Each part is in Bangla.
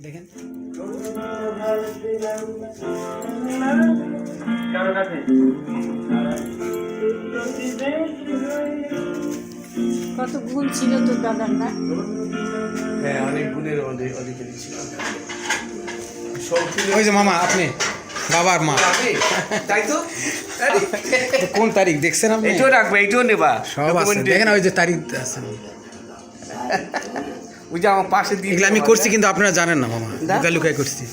দেখেন কত গুণ ছিল তোর দাদার না? হ্যাঁ, অনেক গুণের অধিকারী ছিল। ওই যে মামা আপনি বাবার মা, তাই তো কোন তারিখ দেখছেন আপনি? এইটাও রাখবে, এইটাও নেবা সব আছে দেখেন, ওই যে তারিখ আছে। ওই যে আমার পাশে দিয়ে এগুলো আমি করছি কিন্তু আপনারা জানেন না মামা, লুকাই লুকাই করছি।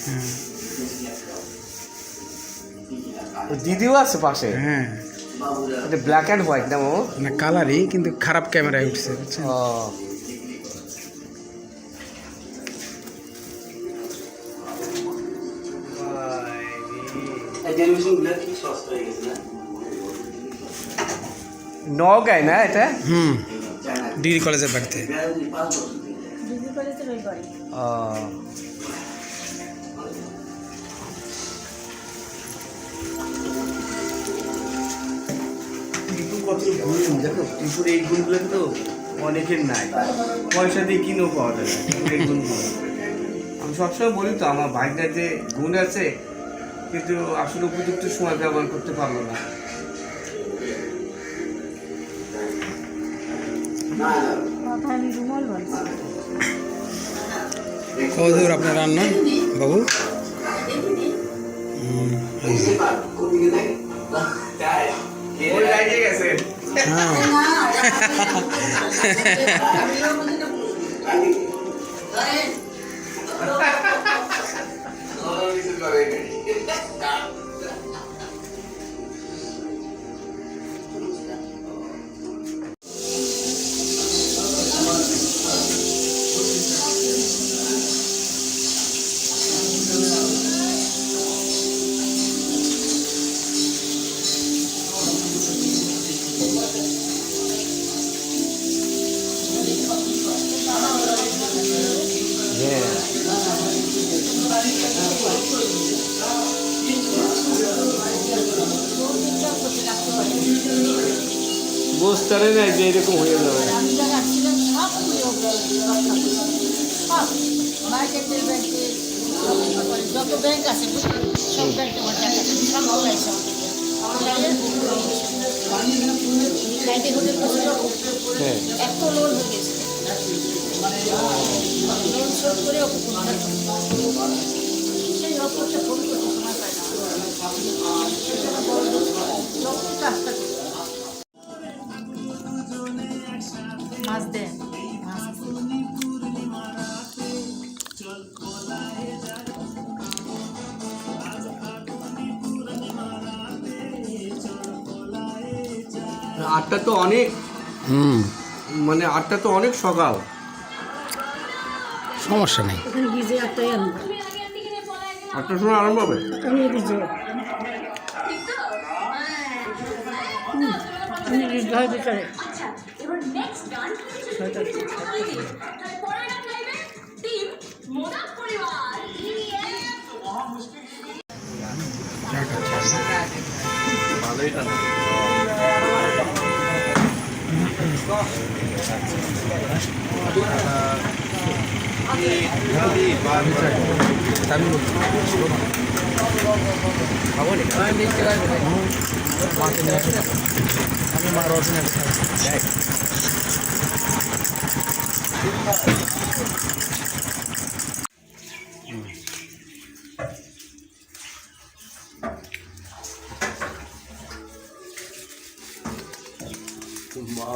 দিদিও আছে পাশে। হ্যাঁ এটা ব্ল্যাক অ্যান্ড হোয়াইট না মামা? না কালারই, কিন্তু খারাপ ক্যামেরায় উঠছে বুঝছেন। ও নগাঁয় না এটা? ডিগ্রি কলেজের বাড়িতে। ডিগ্রি কলেজের ওই বাড়ি। টিপু কত গুণ দেখো, টিপুর এই গুণগুলো তো অনেকের নাই, পয়সা দিয়ে কিনেও পাওয়া যায় না টিপুর এই গুণগুলো। আমি সবসময় বলি তো আমার ভাইটার যে গুণ আছে, কিন্তু আসলে উপযুক্ত সময় ব্যবহার করতে পারলো না। মাথায় আমি রুমাল বাঁধছি। কতদূর আপনার রান্না বাবু? বুঝতে না যে এরকম হয়ে যাবে। আমি যারা ছিলাম সব সব মার্কেটের ব্যাংকে যত ব্যাংক আছে সব ব্যাংকে আমার টাকা সব মোবাইল সব হ্যাঁ, এত লোন হয়ে গেছে, লোন শোধ করে ওকে সেই অপরটা ফোন করতে সময় পায় না। মাছ দেন, আটটা তো অনেক, মানে আটটা তো অনেক সকাল। সমস্যা নেই, ওখানে ভিজে একটাই আনবো, আটটার সময় আরম্ভ হবে। আমি ভিজে ঘর ভিতরে ভালোই না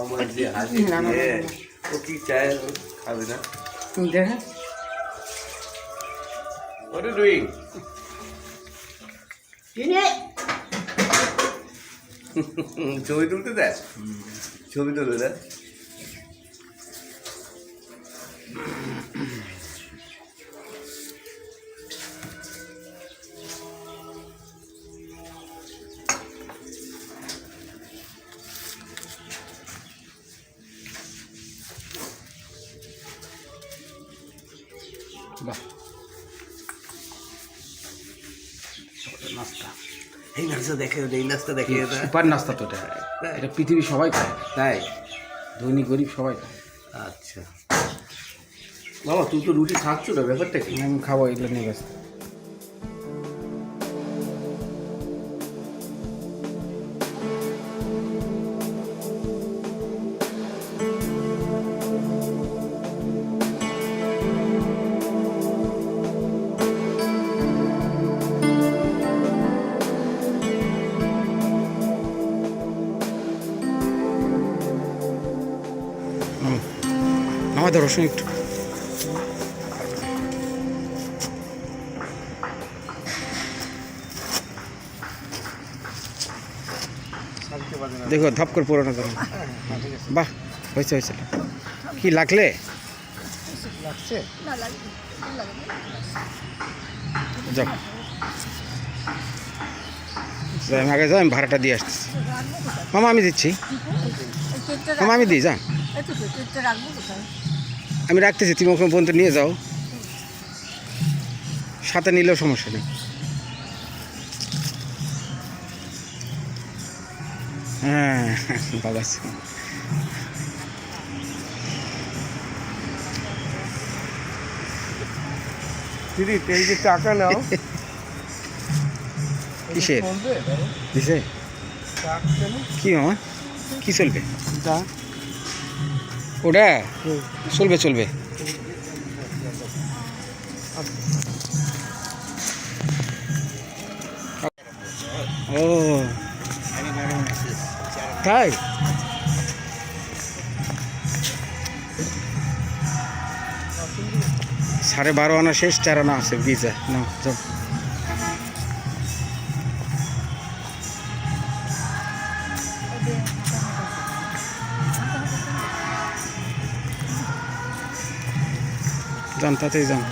আমার যে হাসি, ও কি চায় খাবে না? দেখা What are you doing? ছবি তুলতে দেয়, ছবি তুলে দেয়। বাহ, নাস্তা, এই নাস্তা দেখে, এই নাস্তা দেখে, সুপার নাস্তা তো এটা, এটা পৃথিবীর সবাই খায়, তাই? ধনী গরিব সবাই খায়। আচ্ছা, বাবা তুই তো রুটি খাচ্ছ না, ব্যাপারটা কি? আমি খাবো এগুলো নিয়ে ব্যস্ত। আমাদের রসুন একটু দেখো ধপ করে পুরোনো ধরুন। বাহ হয়েছে হয়েছে। কি লাগলে লাগছে? যাও আমি আগে যাও, আমি ভাড়াটা দিয়ে আসতেছি। মামা আমি দিচ্ছি, মামা আমি দিই, যা আমি রাখতেছি, তুমি ওখানে পর্যন্ত নিয়ে যাও, সাথে নিলেও সমস্যা নেই। হ্যাঁ বাবা দিদি এই যে টাকা নাও। কিসের দিছে? কি মামা কি চলবে? ওটা চলবে চলবে। ও তাই? 12.5 আনা শেষ, 4 আনা আছে ভিজা না। যান তাতেই যান।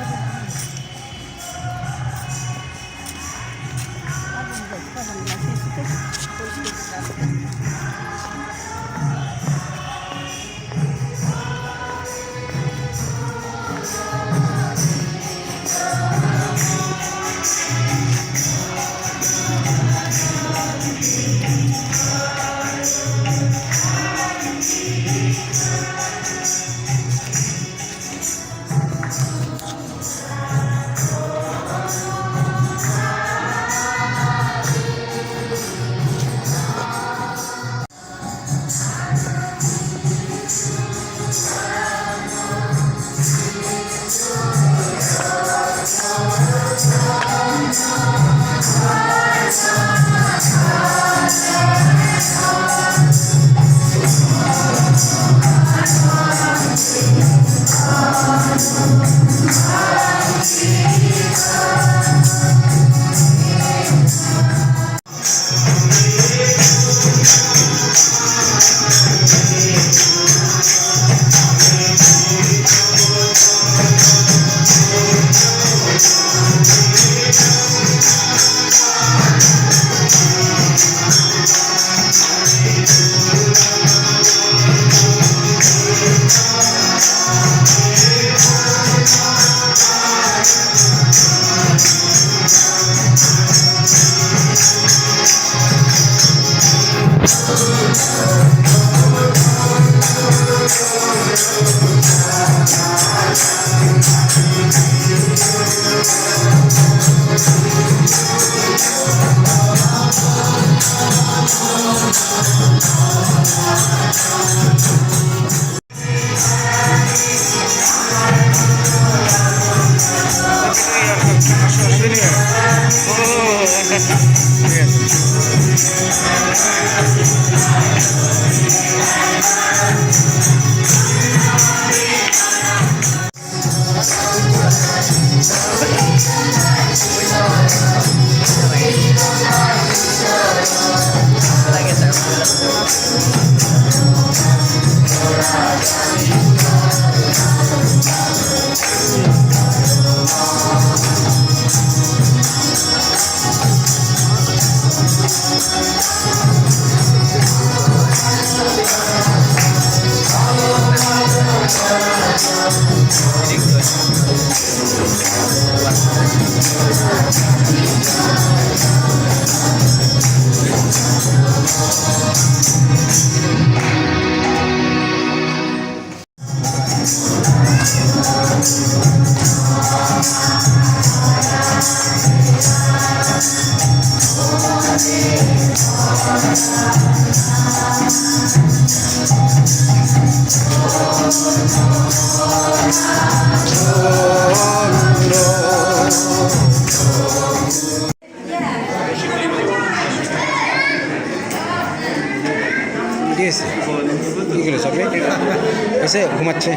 এসে ঘুমাচ্ছে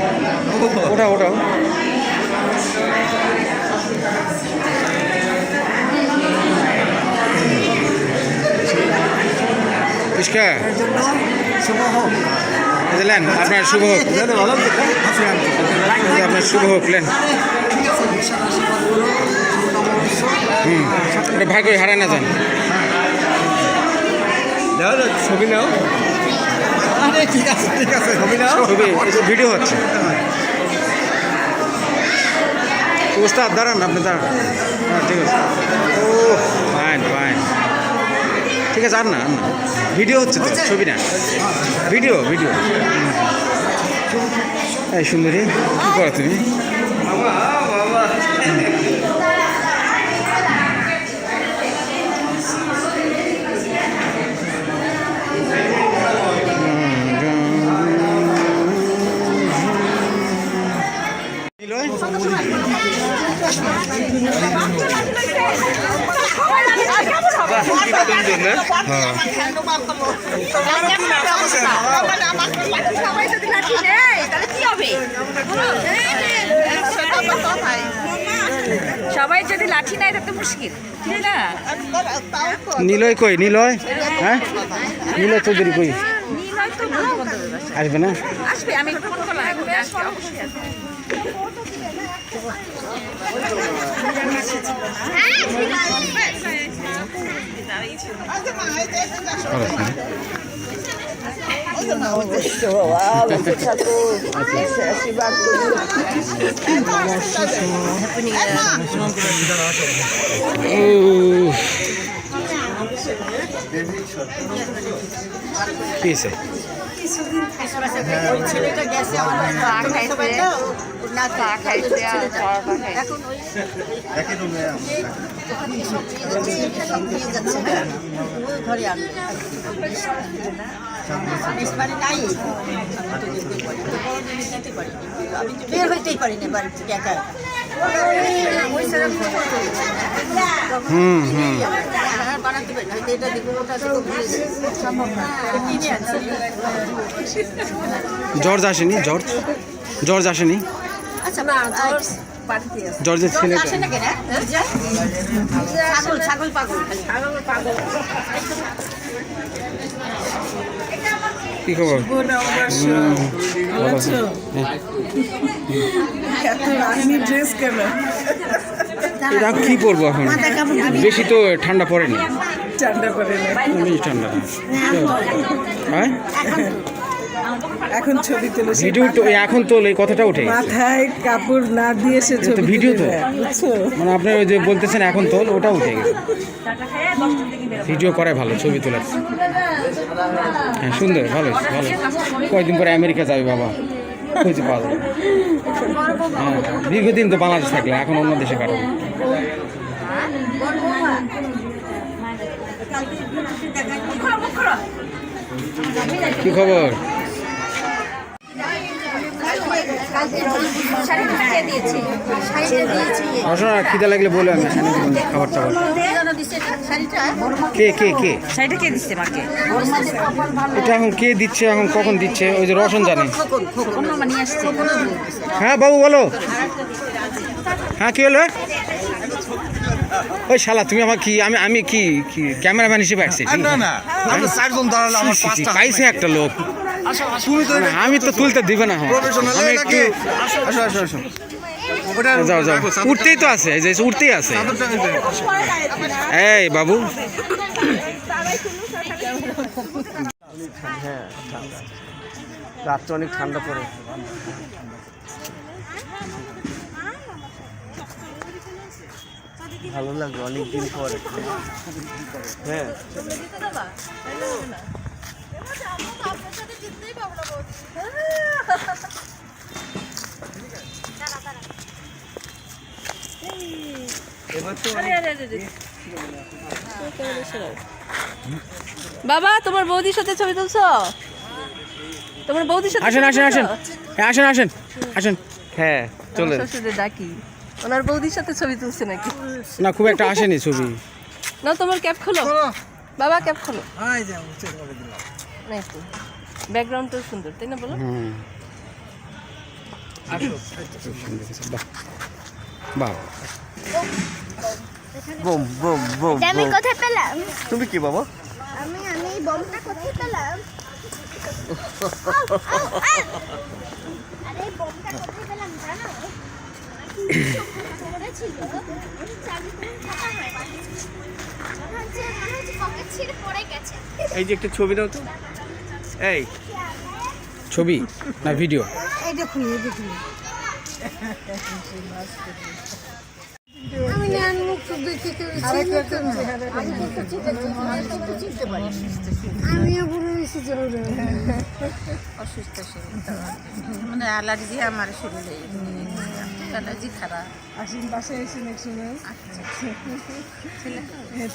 ওটা ওটাও ইস্কা বুঝলেন আপনার শুভ হোক আপনার শুভ হোক লেন এটা ভাগ্য হারায় না যান ছবি নাও ঠিক আছে ছবি নাও ছবি ভিডিও হচ্ছে ওস্তাদ দাঁড়ান আপনি দাঁড়ান হ্যাঁ ঠিক আছে ও ফাইন ফাইন ঠিক আছে আর না ভিডিও হচ্ছে তো ছবি না ভিডিও ভিডিও এই সুন্দরী কী করো তুমি সবাই যদি লাঠি নেয় তাতে মুশকিল ঠিক না নিলয় কই নিলয় হ্যাঁ নিলয় চৌধুরী কই নিলয় তো বন্ধু-বান্ধব আসবে না আসবে আমি ফোন করলাম এখন আসবে অবশ্যই আসবে ছেলেটা গেছে ঘরে আমি বের হইতেই পারিনি বাড়ি থেকে একা বানাতে পারি এটা দিব ওটা সম্ভব না জর্জ আসেনি জর্জ আসেনি আচ্ছা না জর্জের ছেলেটা ছাগল পাগল কি খবর এটা কি পরবো এখন বেশি তো ঠান্ডা পড়েনি ঠান্ডা হ্যাঁ এখন ছবি তুলে ভিডিও তো এখন তো এই কথাটা উঠে মাথায় কাপড় না দিয়ে সে ছবি ভিডিও তো বুঝছো মানে আপনি ওই যে বলতেছেন এখন তোল ওটা উঠে গেছে ভিডিও করে ভালো ছবি তোলার হ্যাঁ সুন্দর ভালো ভালো কয়েকদিন পরে আমেরিকা যাবে বাবা খুঁজে পাওয়া যাবে হ্যাঁ দীর্ঘদিন তো বাংলাদেশ থাকলে এখন অন্য দেশে কাটাবে কি খবর আসো না খিদে লাগলে বলে আমি খাবার টাবার কে কে কে শাড়িটা কে দিচ্ছে মাকে এটা এখন কে দিচ্ছে এখন কখন দিচ্ছে ওই যে রসন জানে মামা নিয়ে আসছে হ্যাঁ বাবু বলো হ্যাঁ কি হলো ওই শালা তুমি আমার কি আমি কি ক্যামেরাম্যান হিসেবে আসছি পাইছে একটা লোক আমি তো তুলতে দিবে না আমি একটু যাও যাও উঠতেই তো আছে এই যে উঠতেই আছে এই বাবু হ্যাঁ রাত্রে অনেক ঠান্ডা পড়ে ভালো লাগবে অনেকদিন পরে হ্যাঁ বাবা তোমার বৌদির সাথে ছবি তুলছো তোমার বৌদির সাথে আসেন আসেন আসেন আসেন আসেন আসেন হ্যাঁ চলে শ্বশুরে ডাকি ওনার বৌদির সাথে ছবি তুলছে নাকি না খুব একটা আসেনি ছবি না তোমার ক্যাপ খোলো বাবা ক্যাপ খোলো ব্যাকগ্রাউন্ডটাও সুন্দর তাই না বলো খুব সুন্দর হয়েছে, বাহ বাহ। বোম বোম বোম এটা আমি কোথায় পেলাম? তুমি কি বাবা? আমি এই বমটা কোথায় পেলাম? আরে এই বমটা কোথায় পেলাম জানো? পড়েছিল, চাবি করে ফাঁকা হয়ে গেছে। মনে হচ্ছে পকেট ছিঁড়ে পড়ে গেছে। এই যে একটা ছবি দাও তো। এই ছবি না ভিডিও? এই দেখুন এই দেখুন আমি নান মুখ তো দেখি কেউ চিনতে পারি আমিও পুরো বেশি জোরে অসুস্থ শরীর মানে অ্যালার্জি আমার শরীরে অ্যালার্জি খারাপ আসিন বাসায় এসে নেক্সট সময়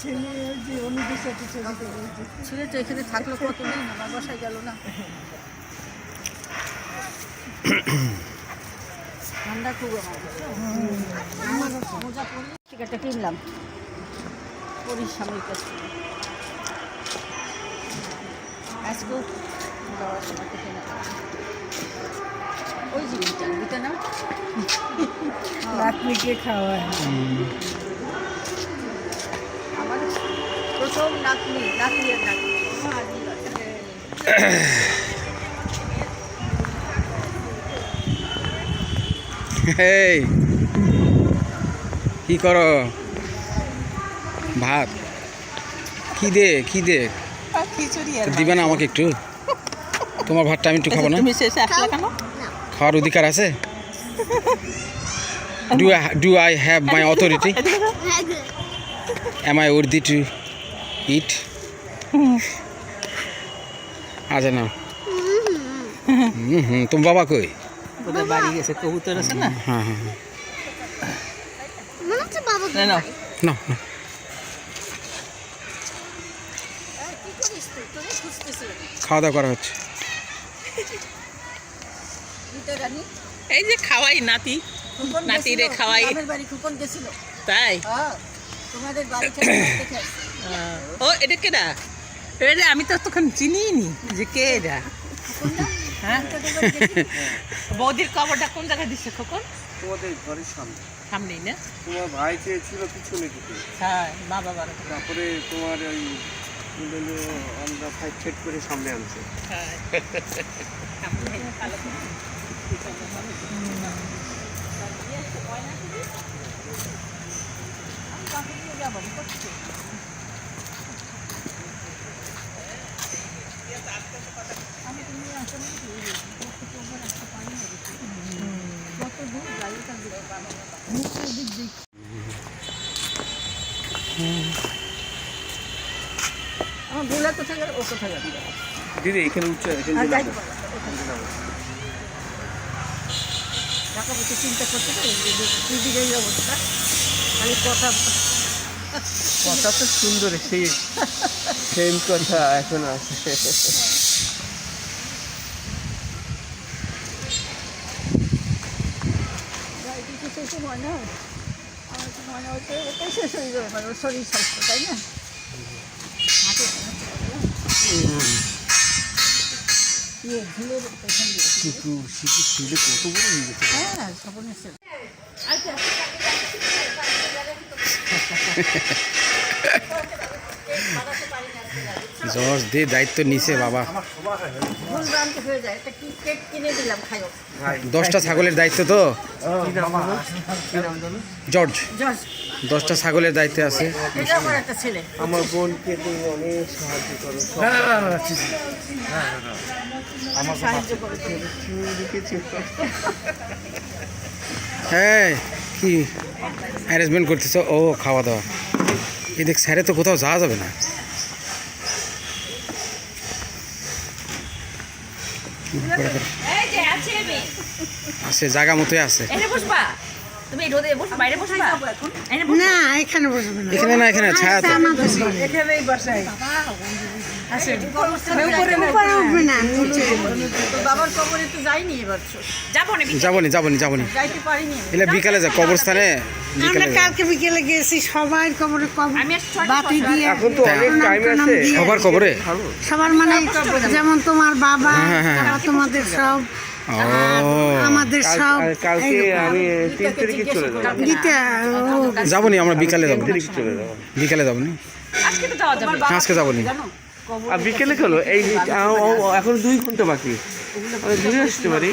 ছেলে ওই যে অনুদের সাথে ছবি তুলেছে। ছেলে তো এখানে থাকলো কতদিন আমার বাসায় গেল না ঠান্ডা খুব আমার মোজা পরি টিকাটা কিনলাম পরিশ্রমের কাছে আজকেও যাওয়ার সময় থেকে ওই যে বিটা না নাতনিকে খাওয়ায় আমার প্রথম নাতনি আর নাতনি এই কি করো? ভাত কি দে খিচুড়ি তো দিবে না আমাকে একটু? তোমার ভাতটা আমি একটু খাবো না? শেষে আসলে কেন? খাওয়ার অধিকার আছে? Do I have my authority? Am I worthy to eat? আচ্ছা না তোমার বাবা কই? ওদের বাড়ি গেছে কবুতর আছে না হ্যাঁ হ্যাঁ হ্যাঁ। মনে হচ্ছে বাবা না না খাওয়া দাওয়া করা হচ্ছে। এই যে খাওয়াই নাতি নাতিরে খাওয়াই আমার বাড়ি কুপন গেছিল তাই তোমাদের বাড়ি থেকে দেখে আসছি। ও এটা কেডা? এটা আমি তো তখন চিনিই নি যে কে এটা। হ্যাঁ বৌদির কবরটা কোন জায়গায় দিচ্ছে খোকন? তোমাদের ঘরের সামনে সামনেই না? তোমার ভাই চেয়েছিল পিছনে দিতে, হ্যাঁ বাবা বাবা তারপরে তোমার ওই আমরা ফাইট সেট করে সামনে আনছে। হ্যাঁ আমার ভুলা কোথায় গেল ও কোথায় গেল দিদি এখানে উচ্চ এখানে আর যে যাই নামো। টাকা পয়সা চিন্তা করতে পারি দিদির এই অবস্থা খালি কথা কথা তো সুন্দর, সেই সেম কথা এখন আছে। কিছু শেষ হয় না আমার তো মনে হচ্ছে ওটাই শেষ হয়ে যাবে মানে ওর শরীর স্বাস্থ্য তাই না ঝুলের পেছন দিয়ে কুকুর শিশু ছেলে কত বড় হয়ে গেছে। হ্যাঁ স্বপনের ছেলে জর্জ দে দায়িত্ব নিছে বাবা। ভুল ভ্রান্তি হয়ে যায় একটা কেক কিনে দিলাম খাইও 10টা ছাগলের দায়িত্ব তো জর্জ, জজ 10টা ছাগলের দায়িত্বে আছে। এটা আমার একটা ছেলে আমার বোনকে তুমি অনেক সাহায্য করো। সাহায্য করে হ্যাঁ কি অ্যারেঞ্জমেন্ট করতেছো? ও খাওয়া দাওয়া এই দেখ স্যারে তো কোথাও যাওয়া যাবে না। আছে জায়গা মতোই আছে। তুমি রোদে বসো, বাইরে বসবা? না এখানে বসবে না এখানে না, এখানে ছায়া তো। এখানেই বসাই উপরে উঠবে না নিচে তো বাবার কবরে তো যাইনি এবার যাবনি যাবনি যাবনি যাইতে পারিনি এলে বিকালে যা কবরস্থানে আমরা বিকালে যা। কালকে বিকেলে গেছি সবাই কবরে আমি আর ছয়টা বাতি দিয়ে এখন তো অনেক টাইম আছে। সবার কবরে সবার মানে যেমন তোমার বাবা হ্যাঁ, হ্যাঁ, হ্যাঁ। তারা তোমাদের সব ও আমাদের সব কালকে আমি 3 তারিখে চলে যাবো। দিতে যাবো নি আমরা বিকালে যাবো, তারিখে চলে যাবো। বিকালে যাবো নি, আজকে তো যাওয়া যাবে। আজকে যাবো নি। আর বিকেলে চলো, এই এখন 2 ঘন্টা বাকি, আমি ঘুরে আসতে পারি।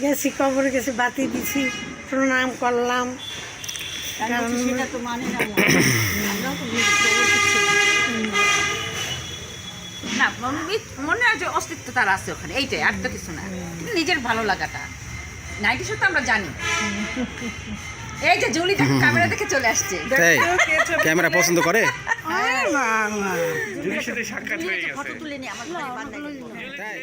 গেছি কবরে গেছি, বাতি দিছি, প্রণাম করলাম। সেটা তো মানে না, না মনে হয় যে অস্তিত্ব তার আছে ওখানে, এইটাই, আর তো কিছু না। কিন্তু নিজের ভালো লাগাটা, নাইটি শো তো আমরা জানি। এই যে জুলি ক্যামেরা দেখে চলে আসছে। তাই ক্যামেরা পছন্দ করে? জুলির সাথে সাক্ষাৎ হয়ে গেছে। ফটো তুলে নি আমার ঘরে বান্দাই। তাই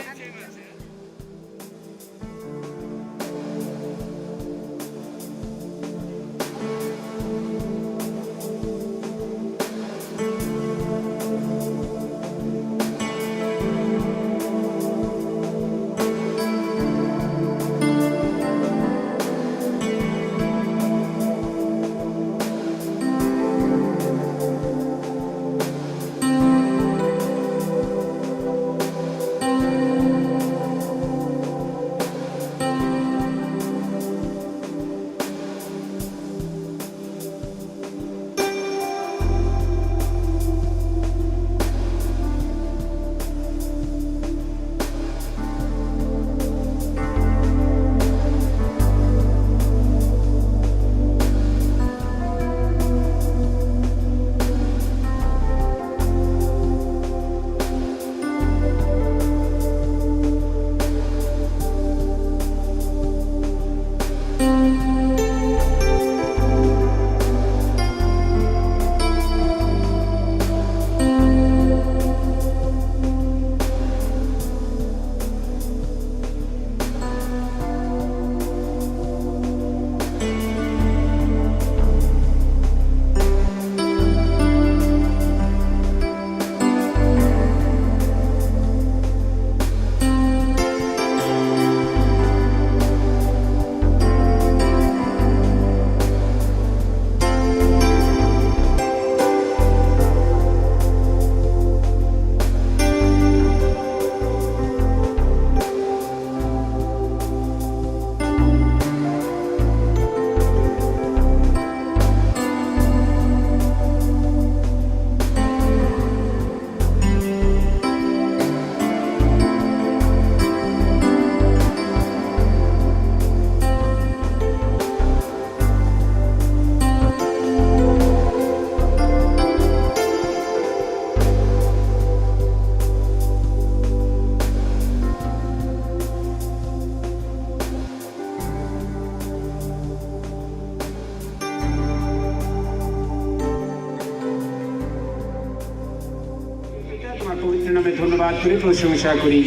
তোমার পবিত্র নামে ধন্যবাদ করি, প্রশংসা করি।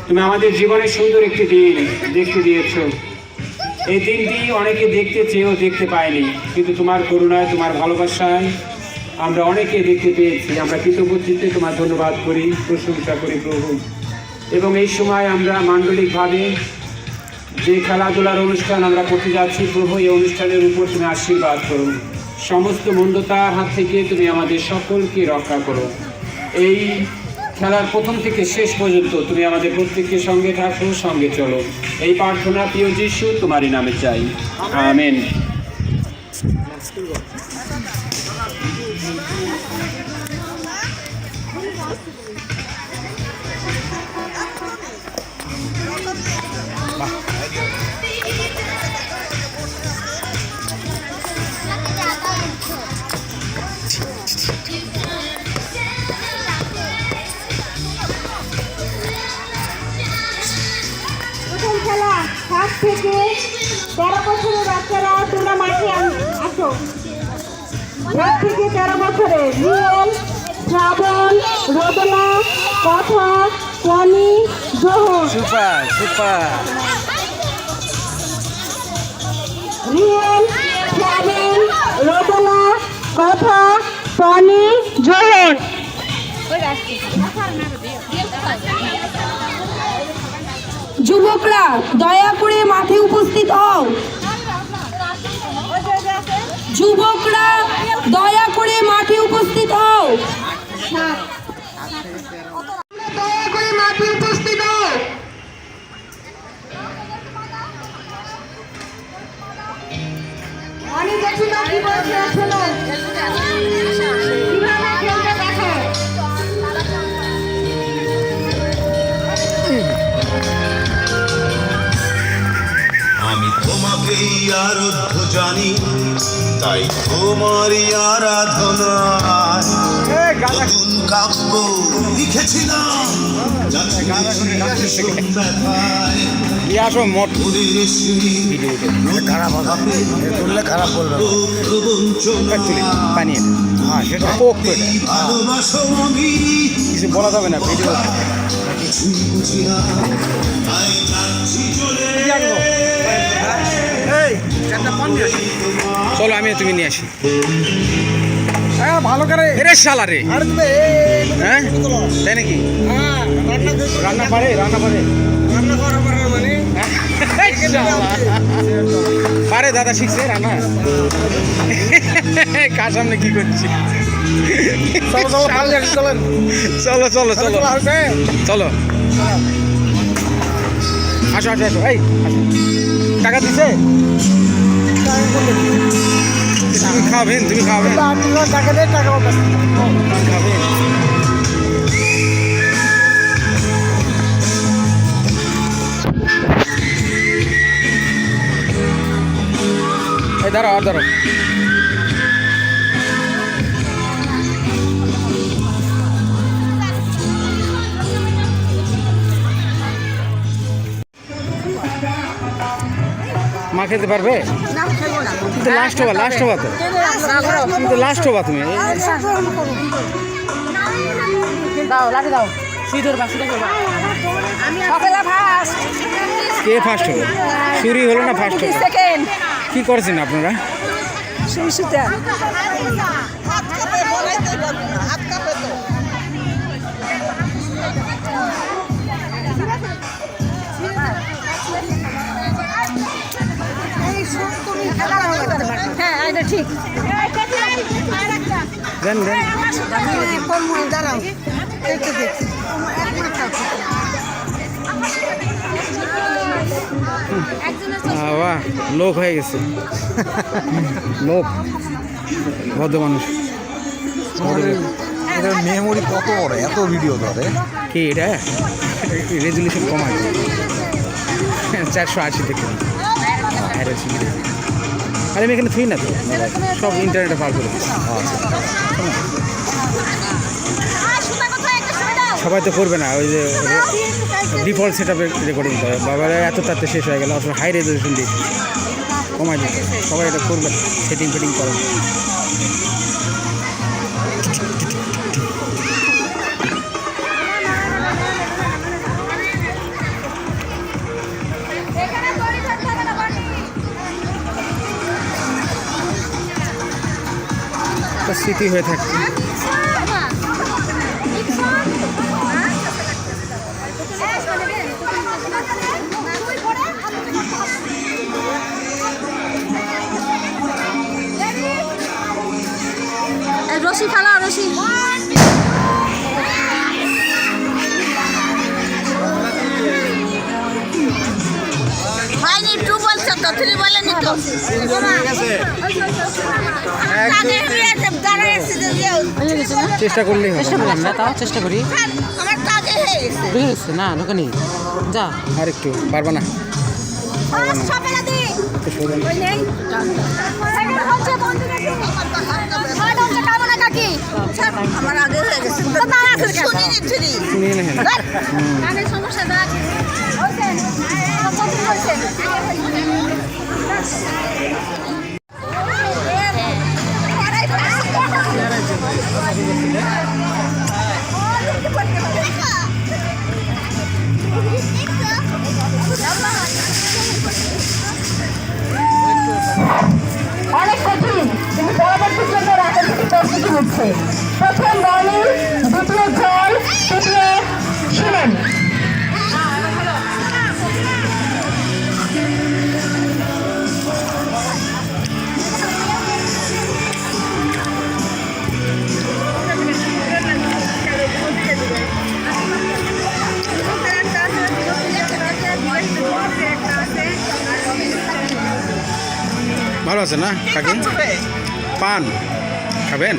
তুমি আমাদের জীবনের সুন্দর একটি দিন দেখতে দিয়েছ। এই দিনটি অনেকে দেখতে চেয়েও দেখতে পায়নি, কিন্তু তোমার করুণায়, তোমার ভালোবাসায় আমরা অনেকে দেখতে পেয়েছি। আমরা কৃতজ্ঞচিত্তে তোমার ধন্যবাদ করি, প্রশংসা করি প্রভু। এবং এই সময় আমরা মাণ্ডলিকভাবে যে খেলাধুলার অনুষ্ঠান আমরা করতে যাচ্ছি প্রভু, এই অনুষ্ঠানের উপর তুমি আশীর্বাদ করো। সমস্ত মন্দতার হাত থেকে তুমি আমাদের সকলকে রক্ষা করো। এই খেলার প্রথম থেকে শেষ পর্যন্ত তুমি আমাদের প্রত্যেকের সঙ্গে থাকো, সঙ্গে চলো। এই প্রার্থনা প্রিয় যিশু তোমারই নামে চাই, আমেন। প্রথম খেলা 7 থেকে 13 বছরের বাচ্চারা তোমরা মাঠে আসো। 7 থেকে 13 বছরের রিয়েল, শ্রাবণ, রোদনা, Kotha, Soni, Johar. Super super. Real, Shrabon, রোদনা, কথা, সনি, জোহর। যুবকরা দয়া করে মাঠে উপস্থিত হও। যুবকরা দয়া করে মাঠে উপস্থিত হও। দয়া করে মাঠে বনি জেঠিমা কি বলছে শোনো কিভাবে খেলতে দেখো আমি তোমাকেই আরাধ্য জানি, তাই তোমারই আরাধনায় নতুন কাব্য লিখেছিলাম, যাকে ব্যথায় দিয়ে আসো মোট ওদের সেই খারাপ বলবে পানি সেটা কোক তো এটা। ভালোবাসো আমি কিছু বলা যাবে না ভিডিও কিছুই বুঝি না, তাই যাচ্ছি চলে চলো আমি তুমি নিয়ে আসি ভালো করে রে শালা রে হ্যাঁ তাই নাকি রান্না পারে পারে দাদা শিখছে রান্না কার সামনে কি করছি চলো চলো চলো চলো আসো আসো আসো এই টাকা দিছে তুমি খাবেন টাকা দিয়ে টাকা খাবেন এই দাঁড়াও আর দাঁড়াও মা খেতে পারবে কিন্তু লাস্ট হবা তো কিন্তু লাস্ট হবা তুমি দাও লাঠি দাও শুই ধরবা সকালে ফার্স্ট কে ফার্স্ট হলো চুরি হলো না ফার্স্ট হলো সেকেন্ড কি করেছেন আপনারা শুই শুতে হ্যাঁ এটা ঠিক দেন দাঁড়াও একটু দেখছি বাহ লোক হয়ে গেছে লোক ভদ্র মানুষ মেমোরি কত বড়, এত ভিডিও ধরে কি এটা রেজুলেশন কমায় 480 থেকে আরে আমি এখানে থুই না তো সব ইন্টারনেটে পার করে দিচ্ছি। সবাই তো করবে না ওই যে ডিফল্ট সেট আপে রেকর্ডিং করে বাবার এত তাতে শেষ হয়ে গেল আসলে হাই রেজলিউশন দিয়ে কমাই দিতে সবাই এটা করবে না সেটিং ফেটিং করে একটা স্মৃতি হয়ে থাকে রশি ফেলা রশি হয়নি টু বলছো তো থ্রি বলেনি তো চেষ্টা করলেই হবে আমরা তাও চেষ্টা করি আমার কাজে হয়ে গেছে বুঝে গেছে না দোকানে যা আর একটু পারবা না সকালে দি একটু সরে ওই নেই সেকেন্ড হচ্ছে বন্ধু নাকি থার্ড হচ্ছে কামনা কাকি আমার আগে হয়ে গেছে তো না আছে শুনিনি থ্রি শুনিয়ে না আগে সমস্যা না হইছে কত হইছে অনেক কঠিন কিন্তু পরবর্তী জন্য রাজনীতি প্রস্তুতি হচ্ছে প্রথম বলি দ্বিতীয় জল তৃতীয় সিমেন্ট ভালো আছে না কাকি? পান খাবেন?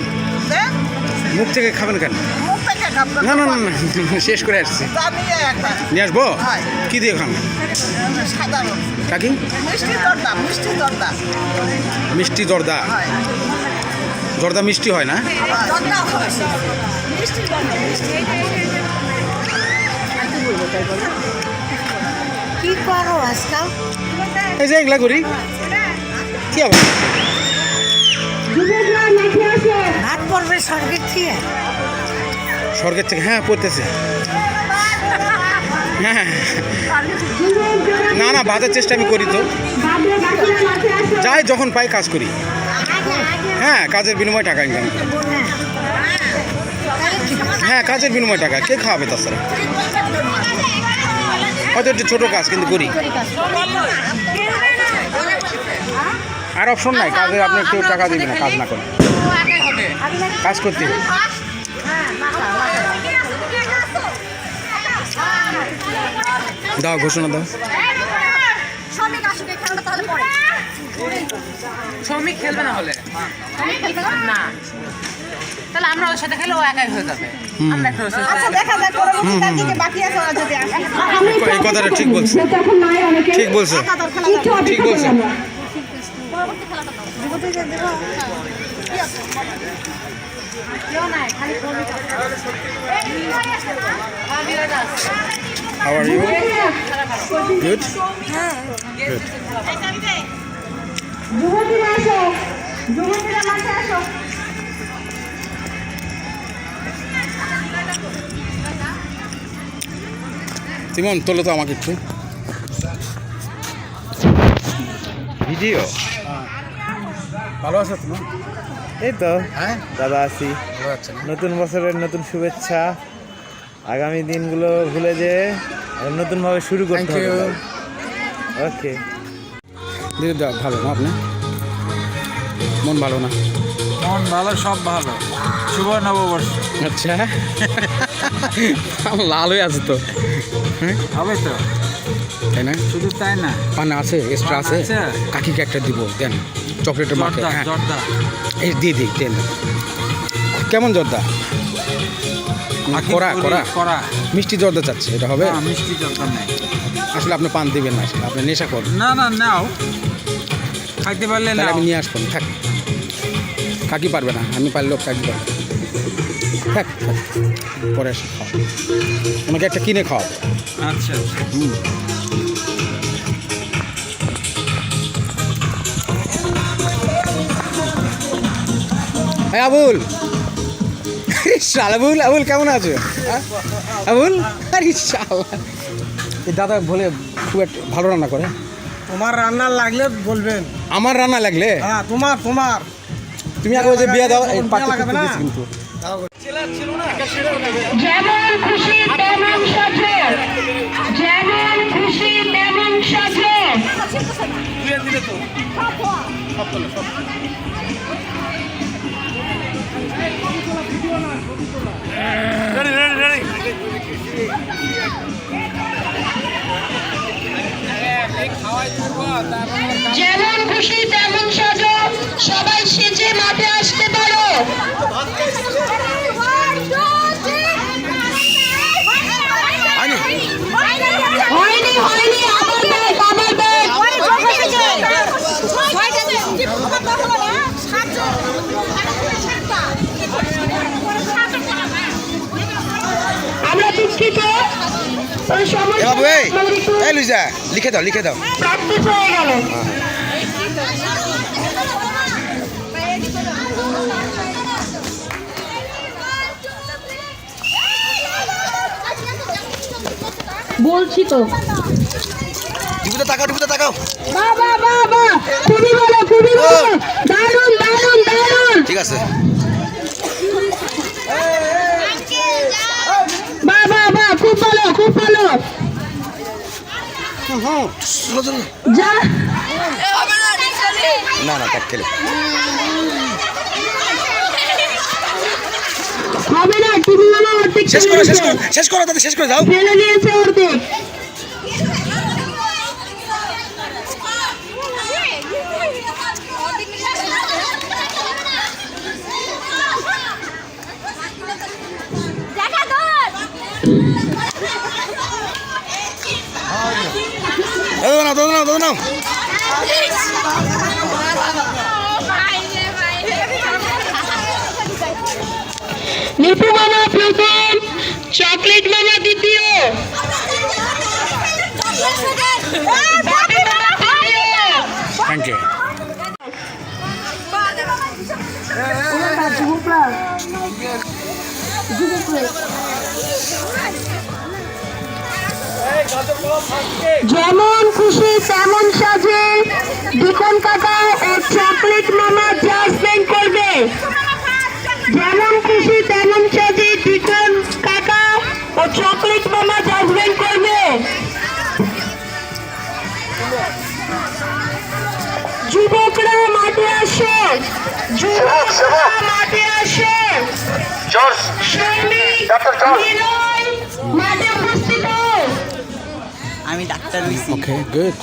মুখ থেকে খাবেন কেন? না না না না, শেষ করে আসছি। নিয়ে আসবো? কি দিয়ে খান কাকি? মিষ্টি জর্দা। জর্দা মিষ্টি হয় না? কি করো আজকাল? এই যে এগুলা করি কি হবে? ভাত পড়বে স্বর্গের থেকে। স্বর্গের থেকে? হ্যাঁ পড়তেছে। হ্যাঁ না না, বাজার চেষ্টা আমি করি তো, যাই যখন পাই কাজ করি। হ্যাঁ কাজের বিনিময়ে টাকা ইনকাম করি। হ্যাঁ কাজের বিনিময়ে টাকা কে খাওয়াবে তাছাড়া? হয়তো একটু ছোটো কাজ কিন্তু করি। আর অপশন নাই, কাজে আপনি একটু টাকা দিবেন না কাজ না করে, কাজ করতে হবে। দাও ঘোষণা দাও। শ্রমিক খেলবে না হলে না, তাহলে আমরা ওর সাথে খেলে ও একাই হয়ে যাবে। আমরা একটা এই কথাটা ঠিক বলছে, ঠিক বলছে, ঠিক বলছে। How are you? Good? Good. Timon তোলো তো আমাকে একটু ভিডিও। ভালো আছো তুমি? এই তো হ্যাঁ দাদা আছি। ভালো আছে না? নতুন বছরের নতুন শুভেচ্ছা। আগামী দিনগুলো ভুলে যে নতুনভাবে শুরু করতে Thank হবে। you. ওকে। দিদি দা ভালো না আপনি? মন ভালো না? মন ভালো, সব ভালো। শুভ নববর্ষ। আচ্ছা লাল হয়ে আছে তো, হবে তো, তাই না? শুধু তাই না, পান আছে, এক্সট্রা আছে, আছে। কাকিকে একটা দিব দেন, চকলেটের মাখে। জর্দা হ্যাঁ জর্দা এই দিয়ে দিই দেন। কেমন জর্দা? কড়া কড়া করা। মিষ্টি জর্দা চাচ্ছে, এটা হবে? না, মিষ্টি জর্দা নেই। আসলে আপনি পান দিবেন না, আসলে আপনি নেশা করেন। না না, নাও, খাইতে পারলে তাহলে নাও। আমি নিয়ে আসবো, থাক। কাকি পারবে না, আমি পারলেও কাকি পারবে। থাক থাক, পরে এসে খাও, আমাকে একটা কিনে খাও। আচ্ছা আচ্ছা। এই আবুল, আবুল আবুল কেমন আছো? আবুল আরে শালা, এই দাদা বলে খুব একটা ভালো রান্না করে। তোমার রান্না লাগলে বলবেন। আমার রান্না লাগলে? হ্যাঁ তোমার তোমার। তুমি আগে ওই যে বিয়ে দাও, এই পাত্র করতে দিয়েছি কিন্তু। যেমন খুশি তেমন সাজো, যেমন খুশি তেমন সাজো। যেমন খুশি তেমন সাজো, সবাই সেজে মাঠে আসতে পারো। হয়নি হয়নি, আমার ব্যাগ, আমার ব্যাগ। আমরা দুঃখিত, ওই সমস্যা লুইজা লিখে দাও, লিখে দাও। প্র্যাকটিস হয়ে গেল। বলছি তো, টিভিতে তাকাও, টিভিতে তাকাও। বাবা বাবা, খুবই ভালো, খুবই ভালো, দারুণ দারুণ দারুণ। ঠিক আছে। বাবা বাবা, খুব ভালো, খুব ভালো। যা না না, তাক খেলে হবে না, টিভি মামা অর্ধেক শেষ করো, শেষ করো, শেষ করো, তাতে শেষ করে দাও। ফেলে দিয়েছে অর্ধেক। নিপু মামা প্রথম, চকলেট মামা দ্বিতীয়। Thank you. যেমন খুশি তেমন সাজে ডিকন কাকা ও চকলেট মামা জাজমেন্ট করবে। যেমন খুশি তেমন সাজে ডিকন কাকা ও চকলেট মামা জাজমেন্ট করবে। যুবকরা মাঠে আসে, যুবকরা মাঠে আসে। শ্রমিক নিলয় মাঠে উপস্থিত হও। Okay good.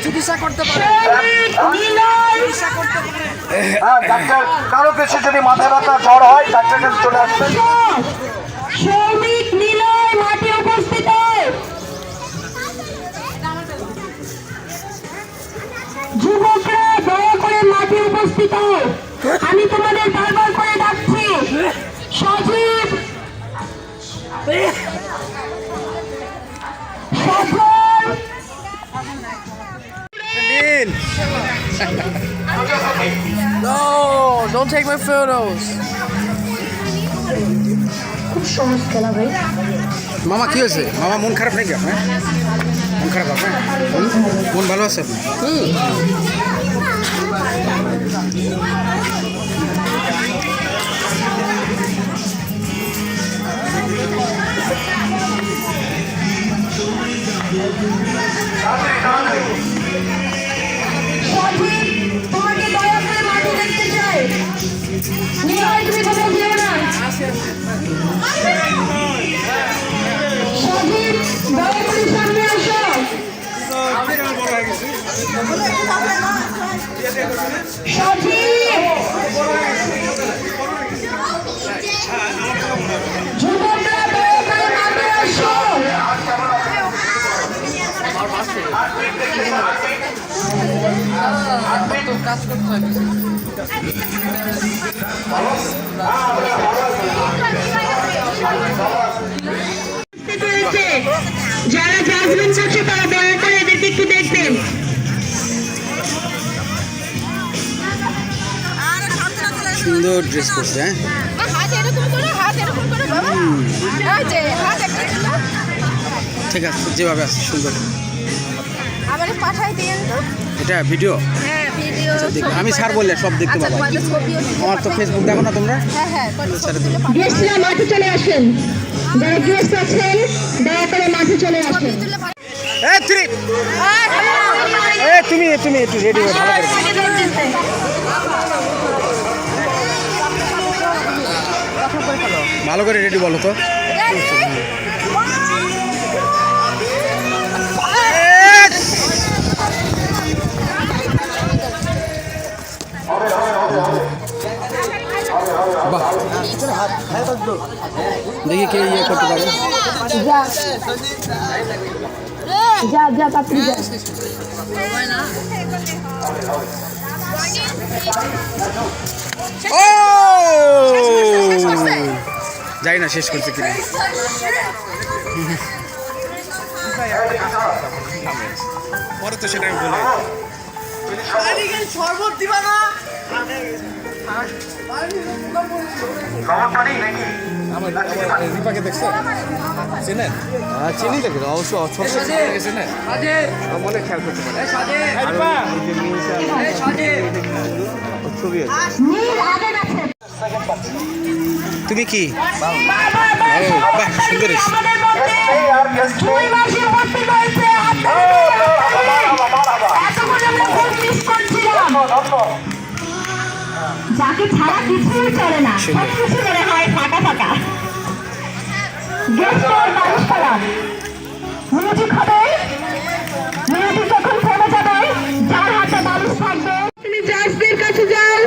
চিকিৎসা করতে পারে। ডাক্তার কারো কিছু যদি মাথা ব্যথা জ্বর হয় ডাক্তার কাছে চলে আসবেন। শ্রমিক নিলয় মাঠে উপস্থিত হয়। যুবকরা দয়া করে মাঠে উপস্থিত হয়। আমি তোমাদের বারবার করে ডাকছি। সজীব, সফল, No, don't take my photos. খুব সহজ খেলা ভাই। মামা কি হয়েছে? মামা মন খারাপ নাকি আপনার? মন খারাপ আপনার? মন ভালো আছে আপনার? সজীব, তোমাকে দয়া করে মাঠে দেখতে চাই। নিলয়, তুমি কথা দিও না। সজীব, দয়া করে সামনে আসো। সজীব, যুবকরা দয়া করে মাঠে আসো। যারা জাজমেন্ট করছে তারা দয়া করে এদেরকে একটু দেখবেন। সুন্দর ড্রেস করছে, হ্যাঁ হাত এরকম করে, হাত এরকম করে বাবা। এই যে হাত একটা ছিল। ঠিক আছে, যেভাবে আছে সুন্দর। আমারে পাঠাই দিয়েন তো। এটা ভিডিও? হ্যাঁ, ভিডিও। আমি স্যার বললে সব দেখতে পাবো। আমার তো ফেসবুক দেখো না তোমরা? হ্যাঁ হ্যাঁ, গেস্টরা মাঠে চলে আসেন। যারা গেস্ট আছেন দয়া করে মাঠে চলে আসেন। তুমি একটু রেডি হয়ে ভালো করে রেডি বলো তো। বাহ, দেখি কে ইয়ে করতে পারে। যা যা তাড়াতাড়ি যা। ও যাই না শেষ করছে কিনা। পরে তো সেটা আমি বলি। শরবত দিবা না? দীপাকে দেখছো? চেনেন? চিনি দেখি অবশ্য চেনেন, মনে খেয়াল করতে পারে। ছবি আছে। তুমি কি? বাহ, সুন্দর। যাকে ছাড়া কিছুই চলে না, সব কিছু মনে হয় ফাঁকা ফাঁকা। মিউজিক হবে, মিউজিক যখন থেমে যাবে যার হাতে বালিশ থাকবে তুমি জাজদের কাছে যাও।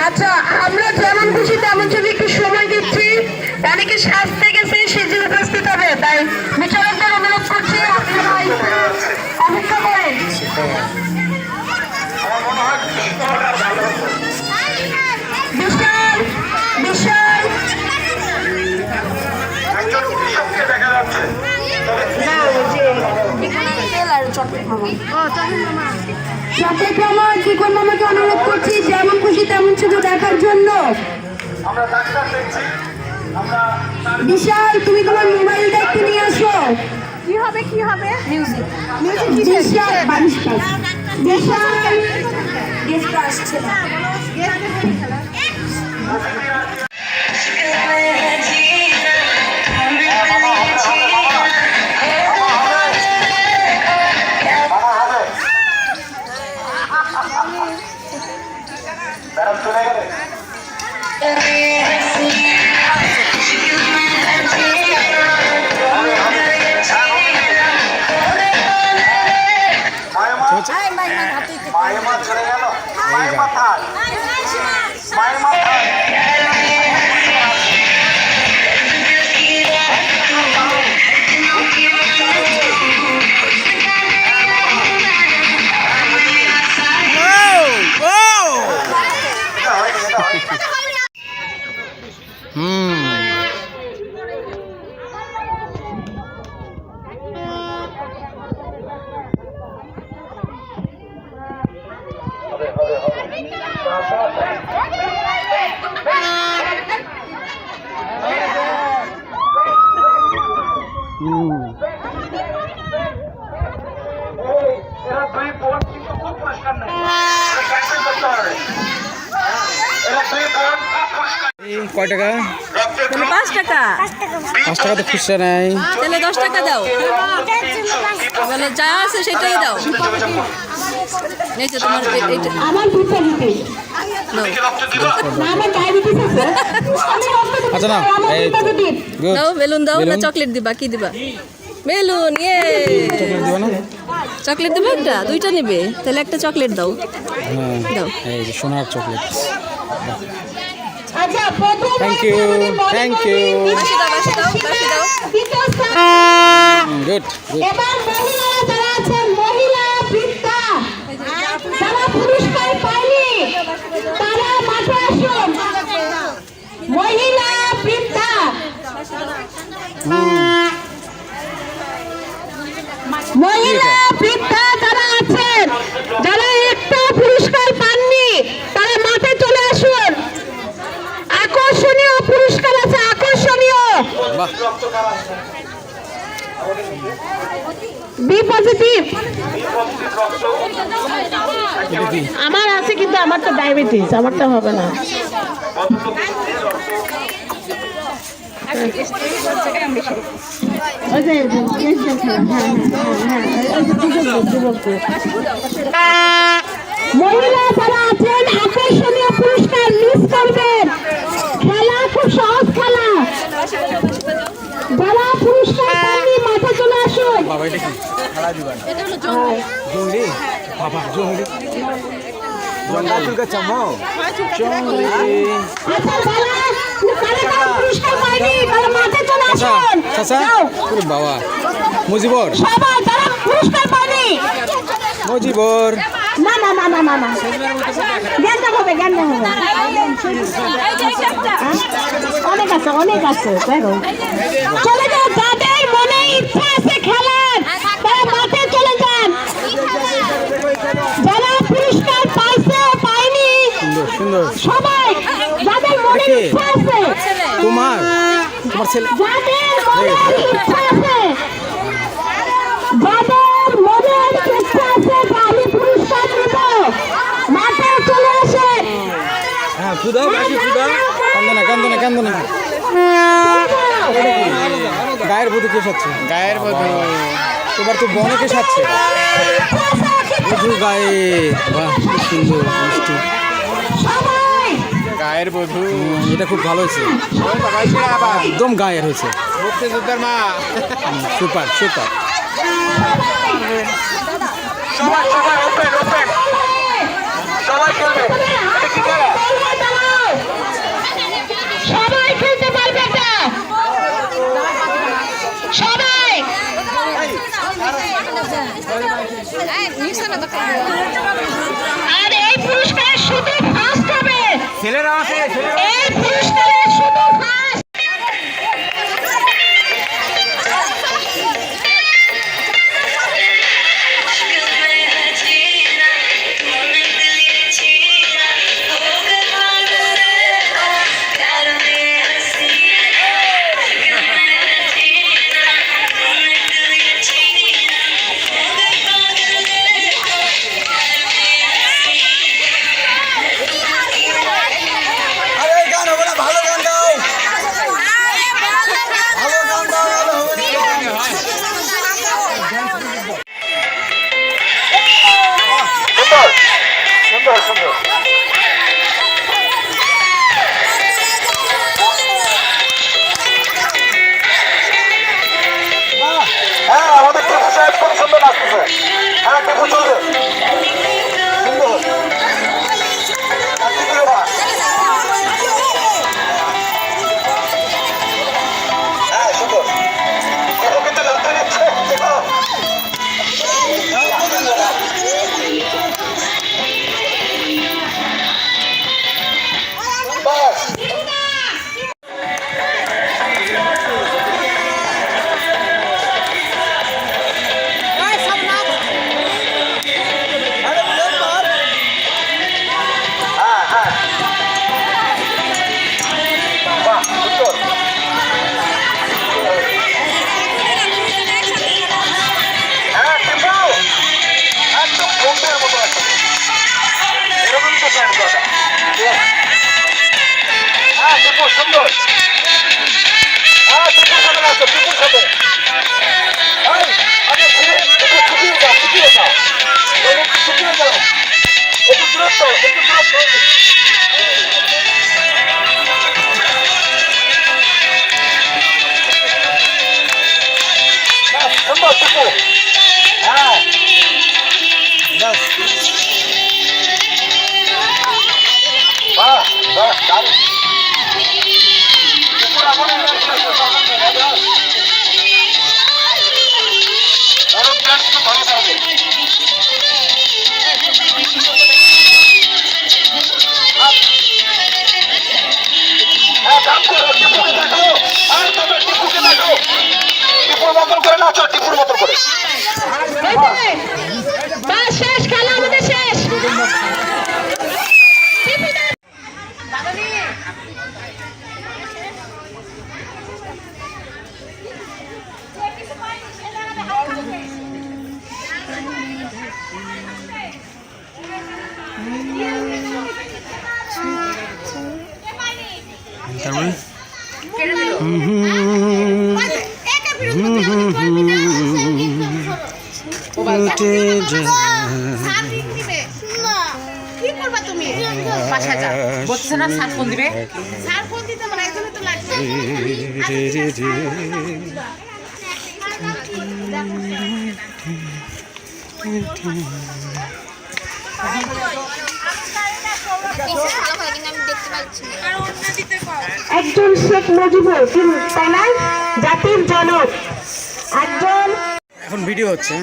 আচ্ছা, আমরা যেমন খুশি তেমন যদি একটু সময় দিচ্ছি। অনেকে সাজতে গেছে, সেজে উপস্থিত হবে, তাই বিচারকদের অনুরোধ করছি আপনারা অপেক্ষা করেন। বিশাল বিশাল চকলেট মামা চিকন মামাকে অনুরোধ করছি যেমন খুশি তেমন শুধু দেখার জন্য। বিশাল তুমি তোমার মোবাইলটা একটু নিয়ে আসো। কি হবে কি হবে মিউজিক বিশাল 22 পাস বিশাল গেস্ট আসছে না। কয় টাকা? 5 টাকা। 5 টাকা তো খুচরা নাই। তাহলে 10 টাকা দাও। বলে যা আছে সেটাই দাও। এই যে তোমার এইটা আমার দুটো দিতে নাও। না আমার ডায়াবেটিস আছে। আচ্ছা না এই তো গুড। দাও বেলুন দাও না চকলেট দিবা কি দিবা? বেলুন ইয়ে চকলেট দিবা না? চকলেট দিবে একটা দুইটা নেবে তাহলে একটা চকলেট দাও। হ্যাঁ দাও। এই যে সোনার চকলেট। আচ্ছা প্রথম থ্যাংক ইউ থ্যাংক ইউ। বাসি দাও বাসি দাও বাসি দাও। Good good. এবার মহিলারা যারা আছেন মহিলা বৃদ্ধা যারা পুরস্কার পায়নি তারা মাঠে আসুন। মহিলা বৃদ্ধা মহিলা বৃদ্ধা যারা আছেন যারা একটা পুরস্কার পাননি তারা মাঠে চলে আসুন। আকর্ষণীয় পুরস্কার আছে আকর্ষণীয়। বাহ বি পজিটিভ এটা কি? আমার আছে কিন্তু আমার তো ডায়াবেটিস আমারটা হবে না। মহিলা যারা আছেন আকর্ষণীয় পুরস্কার মিস করবেন। খেলা খুব সহজ খেলা। যারা পুরস্কার পাননি মাঠে চলে আসুন। বাবা এটা কি? খেলা দিবা না। জঙ্গলি বাবা জঙ্গলি জঙ্গল का चमो জঙ্গলি। আচ্ছা যারা কারা পুরস্কার পায়নি তারা মাঠে চলে চাচা আসুন। চাচা যাও। ওরে বাবা মুজিবর সবাই যারা পুরস্কার পায়নি মুজিবর। না না না না না না জ্ঞানটা হবে জ্ঞানটা হবে। অনেক আছে অনেক আছে দেখো চলে যাও। যাদের মনে ইচ্ছা আছে খেলার তারা মাঠে চলে যান। যারা পুরস্কার পাইছে পায়নি সুন্দর সুন্দর। সবাই যাদের মনে ইচ্ছা আছে তোমার তোমার ছেলে যাদের মনে ইচ্ছা আছে যাদের মনে ইচ্ছা আছে আমি পুরস্কার দেব মাঠে চলে আসেন। হ্যাঁ ফুদাও বাকি ফুদাও। কান্দো না কান্দো না কান্দো না। গায়ের বধূ কে সাচ্ছে? গায়ের বধূ এবার তো বনে কে সাচ্ছে? বধূ গায়ে। বাহ কি সুন্দর মিষ্টি গায়ের বধূ। এটা খুব ভালো হয়েছে একদম গায়ের হয়েছে। মুক্তিযোদ্ধার মা সুপার সুপার। সবাই সবাই ওপেন ওপেন সবাই খেলবে। সবাই খেলতে পারবে না। আর এই পুরস্কার শুধু ফার্স্ট হবে, ছেলেরা আছে এই পুরস্কারে শুধু ফার্স্ট। সুন্দর সুন্দর হ্যাঁ আমাদের টিপু সাহেব খুব সুন্দর নাচতেছে। হ্যাঁ টিপু চলবে সুন্দর। হ্যাঁ সুন্দর টিপু কিন্তু নাচতে নিচ্ছে। সুন্দর টিপুর সাথে নাচো, টিপুর সাথে ছুটিয়ে যাও, ছুটিয়ে যাও, ছুটিয়ে যাও, একটু দূরত্ব, একটু দূরত্ব। সুন্দর টিপু। হ্যাঁ বাহ বাহ দারুণ। ভালো থাকবে। টিপুর মতন করে নাচো, টিপুর মতন করে। শেষ, খেলা আমাদের শেষ। বলছে না সাত ফোন দিবে, একজন শেখ মুজিবুর, তাই না, জাতির জনক একজন। এখন ভিডিও হচ্ছে।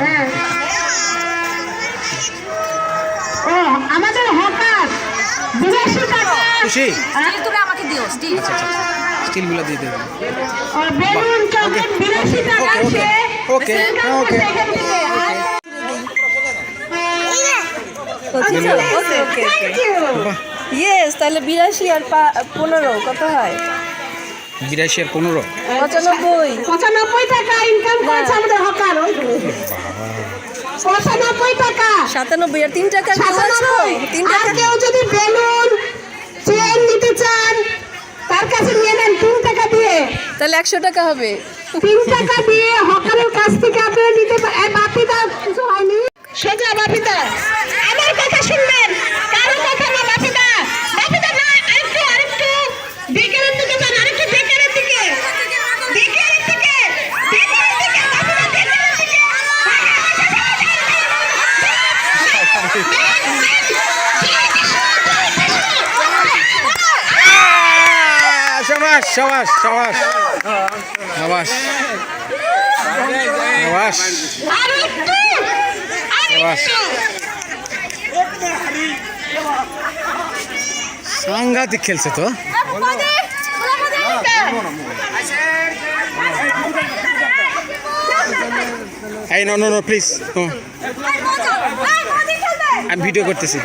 হ্যাঁ ও আমাদের হকার 82 টাকা খুশি তুমি আমাকে দিও স্টিল। স্টিলগুলো দিয়ে দেবেন। বেলুন চকলেট 82 টাকা। ওকে ওকে ইয়েস, তাহলে 82 আর 15 কত হয়? 82 আর 15 95 টাকা ইনকাম করেছে আমাদের হকার। 95 টাকা 97 আর 3 টাকা 3 টাকা। কেউ যদি বেলুন চেন নিতে চান তার কাছে নিয়ে নেন 3 টাকা দিয়ে, তাহলে 100 টাকা হবে। 3 টাকা দিয়ে হকারের কাছ থেকে আপনি নিতে পারেন। বাপিদা কিছু হয়নি, সোজা বাপিদা আমার কথা শুনবেন, কারো কথা না। বাপিদা বাপিদা না, আরেকটু বেকারের দিকে যান, আরেকটু বেকারের দিকে, বেকারের দিকে, বেকারের দিকে, বাপিদা বেকারের দিকে। সবাই সাবাস সাবাস সাবাস সাবাস সাবাস সাবাস সাংঘাতিক খেলছে তো। এই নো নো নো প্লিজ, আমি ভিডিও করতেছি।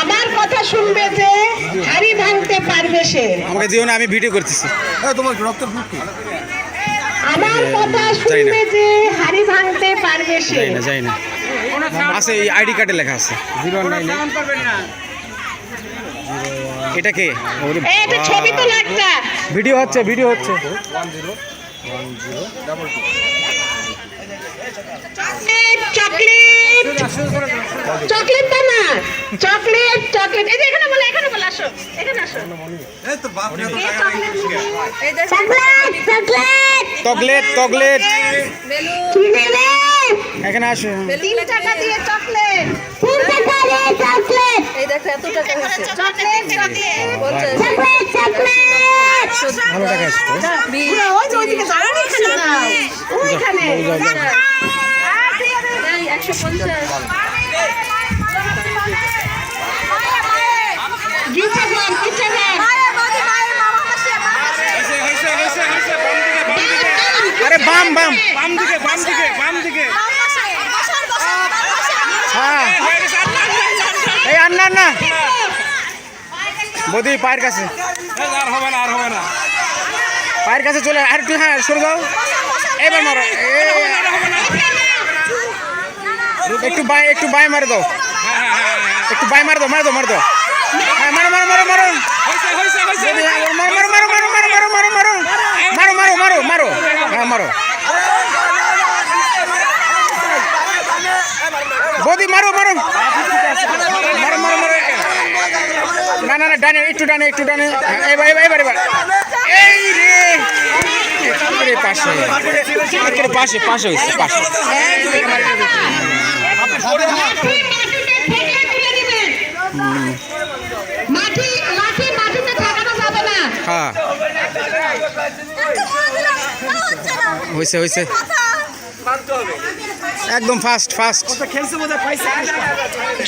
আমার কথা শুনবে যে হাড়ি ভাঙতে পারবে সে। আমাকে দিও না, আমি ভিডিও করতেছি। তোমার রক্ত গ্রুপ কি? আমার কথা শুনবে যে হাড়ি ভাঙতে পারবে সে। যাই না যাই না, আছে এই আইডি কার্ডে লেখা আছে 019। এটা কে? এটা ছবি তো লাগতা। ভিডিও হচ্ছে ভিডিও হচ্ছে। চকলেট চকলেট দানা চকলেট চকলেট। এই যে এখানে বলে, এখানে বলে, আসো এখানে আসো। এই তো বাপ রে, চকলেট চকলেট চকলেট চকলেট কি নেবে? এখানে আসো। 3 টাকা দিয়ে চকলেট, 3 টাকা দিয়ে চকলেট। এই দেখো এত টাকা হচ্ছে। চকলেট চকলেট পঞ্চাশ। Chocolate chocolate. ভালো টাকা আসছে তো। ওই যে ওইদিকে যাও, ওইখানে যাও, ওইখানে। এই 150। গিচা গান গিচা গান। আরে বাম বাম, বাম দিকে বাম দিকে বাম দিকে। হ্যাঁ এই আন্না না বদি পায়ের কাছে, আর হবে না, আর হবে না। পায়ের কাছে চলে। আর একটু, হ্যাঁ সরে যাও। এবার মারো, একটু বাই, একটু বাই মারে দাও, একটু বাই মারে দাও, মারে দাও, মারে দাও। হ্যাঁ মারো মারো মারো মারো মারো মারো মারো মারো মারো মারো মারো মারো মারো মারো মারো মারো, হ্যাঁ মারো বদি, মারো মারো মারো মারো মারো। না না না, ডানে একটু, ডানে একটু, ডানে। এবার এবার এবার এবার। এই রে একেবারে পাশে, একেবারে পাশে পাশে হয়েছে, পাশে। মাটি লাঠি মাটিতে ঠেকানো যাবে না। হ্যাঁ হয়েছে হয়েছে, একদম ফাস্ট ফাস্ট।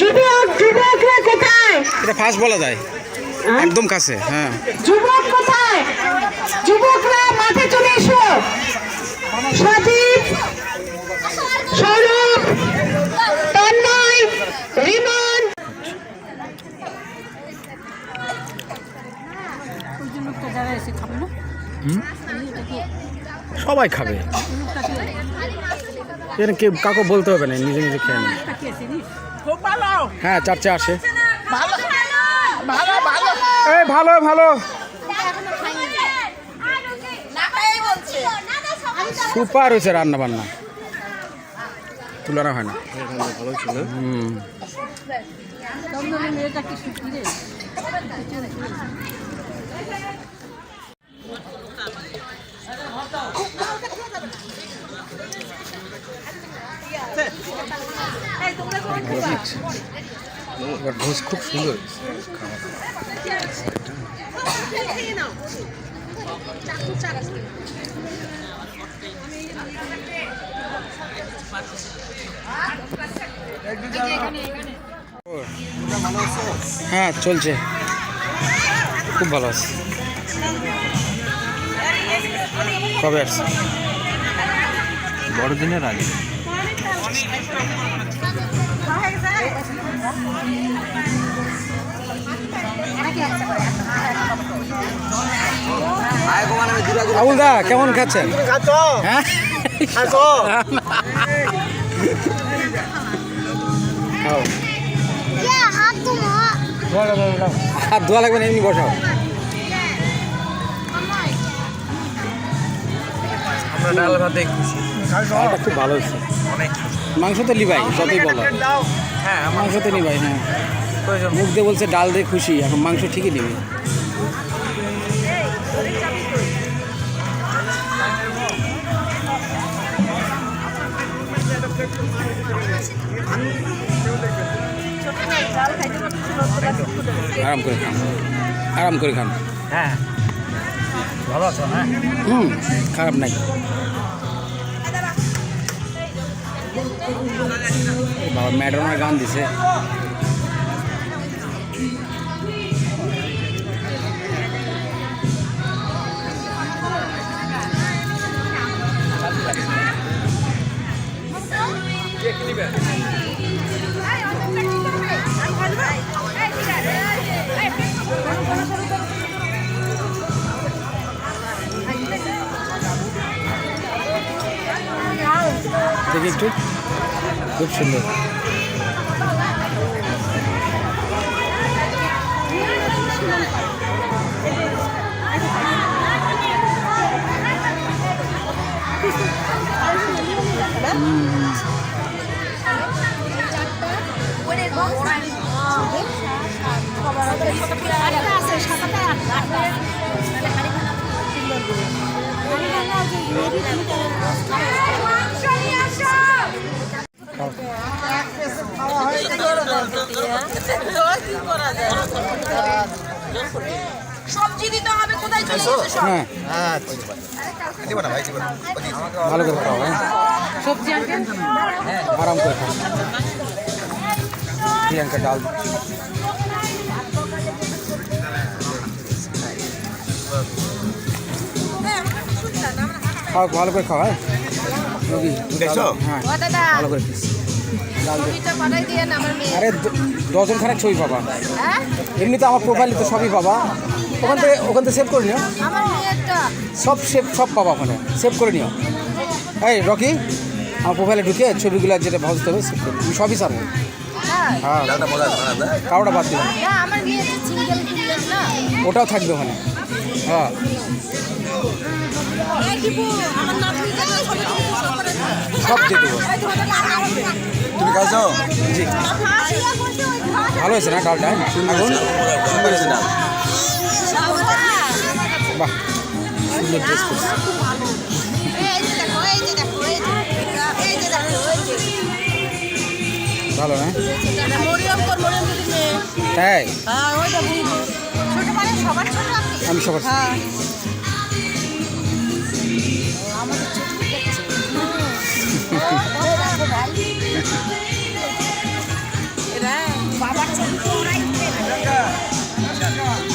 যুবক যুবকরা কোথায়? এটা ফাস্ট বলা যায়, একদম কাছে। হ্যাঁ যুবক কোথায়? যুবকরা মাঠে চলে এসো। সজীব, সৌরভ, তন্ময়, রিমন। সবাই খাবে, এখানে কেউ কাউকে বলতে হবে না, নিজে নিজে খেয়ে নেবে। হ্যাঁ চারটে আসে। এই ভালো ভালো, সুপার হয়েছে রান্না বান্না, তুলনা হয় না। ভোজ খুব সুন্দর। হ্যাঁ চলছে, খুব ভালো আছে। কবে আসছে? বড়দিনের আগে। আবুল দা কেমন খাচ্ছেন? হ্যাঁ হাত ধোয়া লাগবে না, এমনি বসাও। আমরা ডাল ভাতে খুশি। ডালটা খুব ভালো হচ্ছে, মাংস তো নিবাই যতই বলো। হ্যাঁ মাংস তো নিবাই, হ্যাঁ মুখ দিয়ে বলছে ডাল দিয়ে খুশি, এখন মাংস ঠিকই নিবি। আরাম করে খান, আরাম করে খান। হ্যাঁ ভালো আছো না? খারাপ নাই। বাবা ম্যাডোনার গান দিছে। দেখি একটু, খুব সুন্দর। সবজি দিতে হবে, কোথায় চলে গেছে সব? হ্যাঁ ভালো করে খাও। হ্যাঁ সবজি আনবেন? আরাম করে খাও। প্রিয়াঙ্কা ডাল খাও, ভালো করে খাও। হ্যাঁ হ্যাঁ ভালো করে ডাল দে। আরে ডজন খানেক ছবি পাবা। এমনিতে আমার প্রোফাইলে তো সবই পাবা। ওখান থেকে সেভ করে নিও, সব পাবা ওখানে, সেভ করে নিও। এই রকি, আমার প্রোফাইলে ঢুকে ছবিগুলো যেটা ভাজতে হবে সেভ করে, তুমি সবই সারবো। হ্যাঁ কারোটা বাদ দেবো, ওটাও থাকবে ওখানে। হ্যাঁ সব দিয়ে দেবো। তুমি খাইছো? জি ভালো হয়েছে না ডালটা? সুন্দর হয়েছে ডাল। বাহ সুন্দর ড্রেস করছে। ভালো না? তাই আমি সবার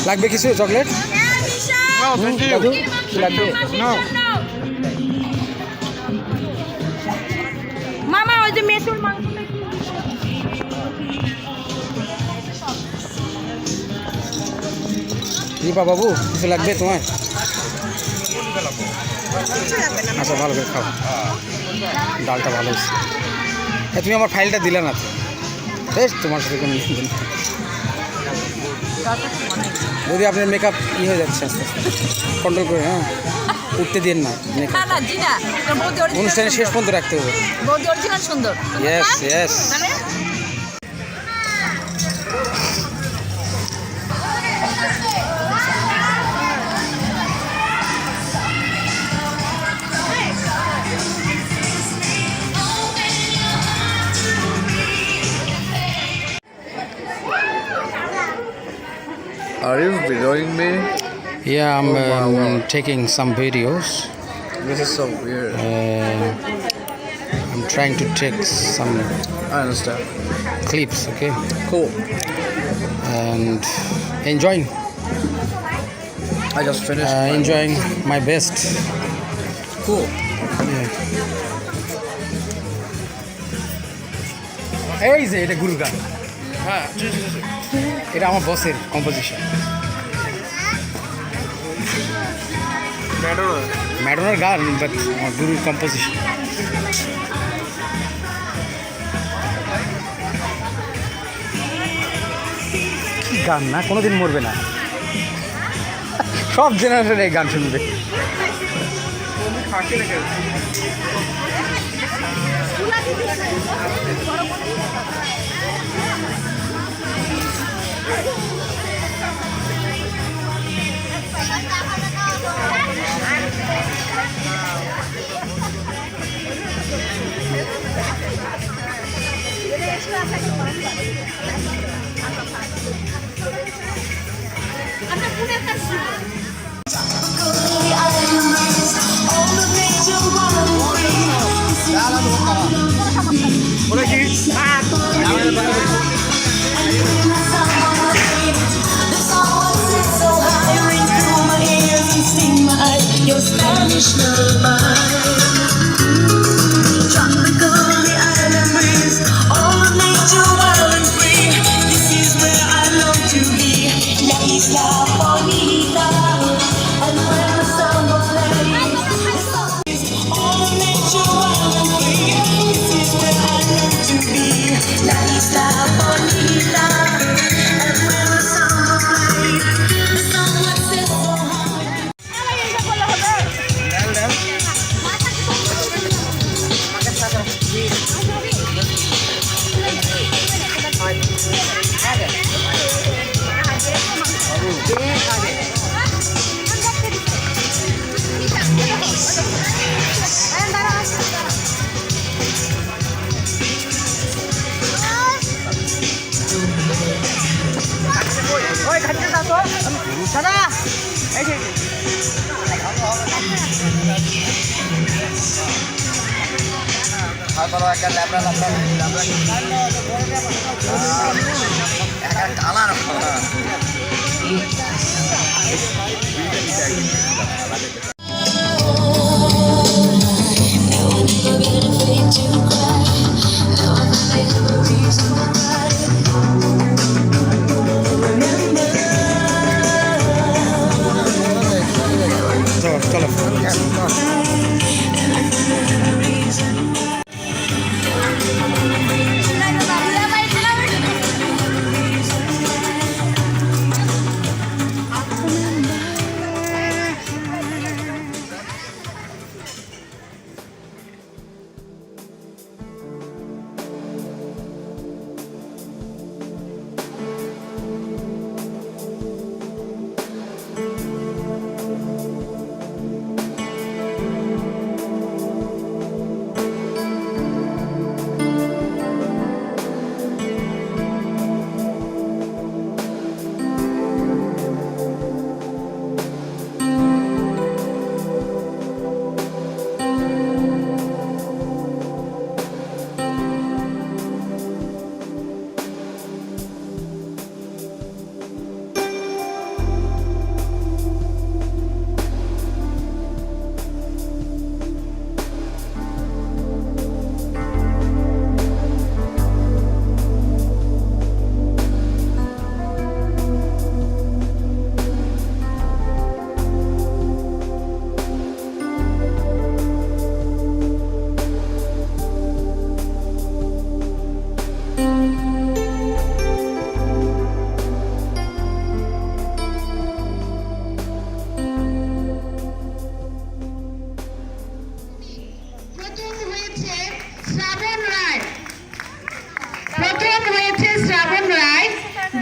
লাগবে কিছু চকলেট? লাগবে মামা ওই যে মেসুর মাংস দীপা বাবু কিছু লাগবে তোমার? আচ্ছা ভালো করে খাও, ডালটা ভালো হচ্ছে। হ্যাঁ তুমি আমার ফাইলটা দিলে না তো, বেশ তোমার সাথে কোনো লেনদেন নেই। যদি আপনার মেকআপ হয়ে যাচ্ছে আস্তে আস্তে, কন্ট্রোল করে। হ্যাঁ উঠতে দিন না, মেকআপ অনুষ্ঠানের শেষ পর্যন্ত রাখতে হবে। সুন্দর। Yes yes. Are you videoing me? Yeah, I'm taking some videos. This is so weird. I'm trying to take some I understand. clips, okay? Cool. And enjoying I just finished. enjoying my best. Cool. এই যে এটা গুরু গান। হ্যাঁ এটা আমার বসের কম্পোজিশন। ম্যাডোনার গান, বাট আমার গুরুর কম্পোজিশন। কি গান না, কোনোদিন মরবে না, সব জেনারেশন এই গান শুনবে। your Spanish lullaby. Tropical, the island breeze, all of nature wild and free. This is where I long to be, La Isla Bonita. And when the samba plays, all of nature wild and free. This is where I long to be, La Isla Bonita. And when the samba plays, the song would set so high.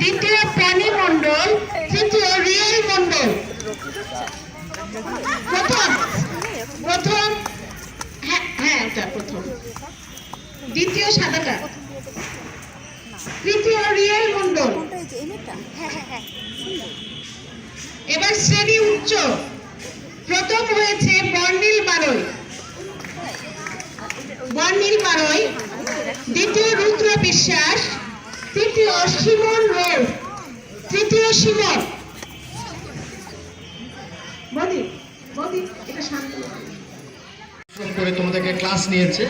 দ্বিতীয় প্রাণী মণ্ডল, তৃতীয় রিয়েল মণ্ডল। প্রথম হ্যাঁ ওটা প্রথম, দ্বিতীয় সাদাটা, তৃতীয় রিয়েল মণ্ডল। এবার শ্রেণী উচ্চ। প্রথম হয়েছে বর্ণিল বারোই, দ্বিতীয় রুদ্র বিশ্বাস, তৃতীয় শিমন রোল, তৃতীয় শিমন। করে তোমাদেরকে ক্লাস নিয়েছে,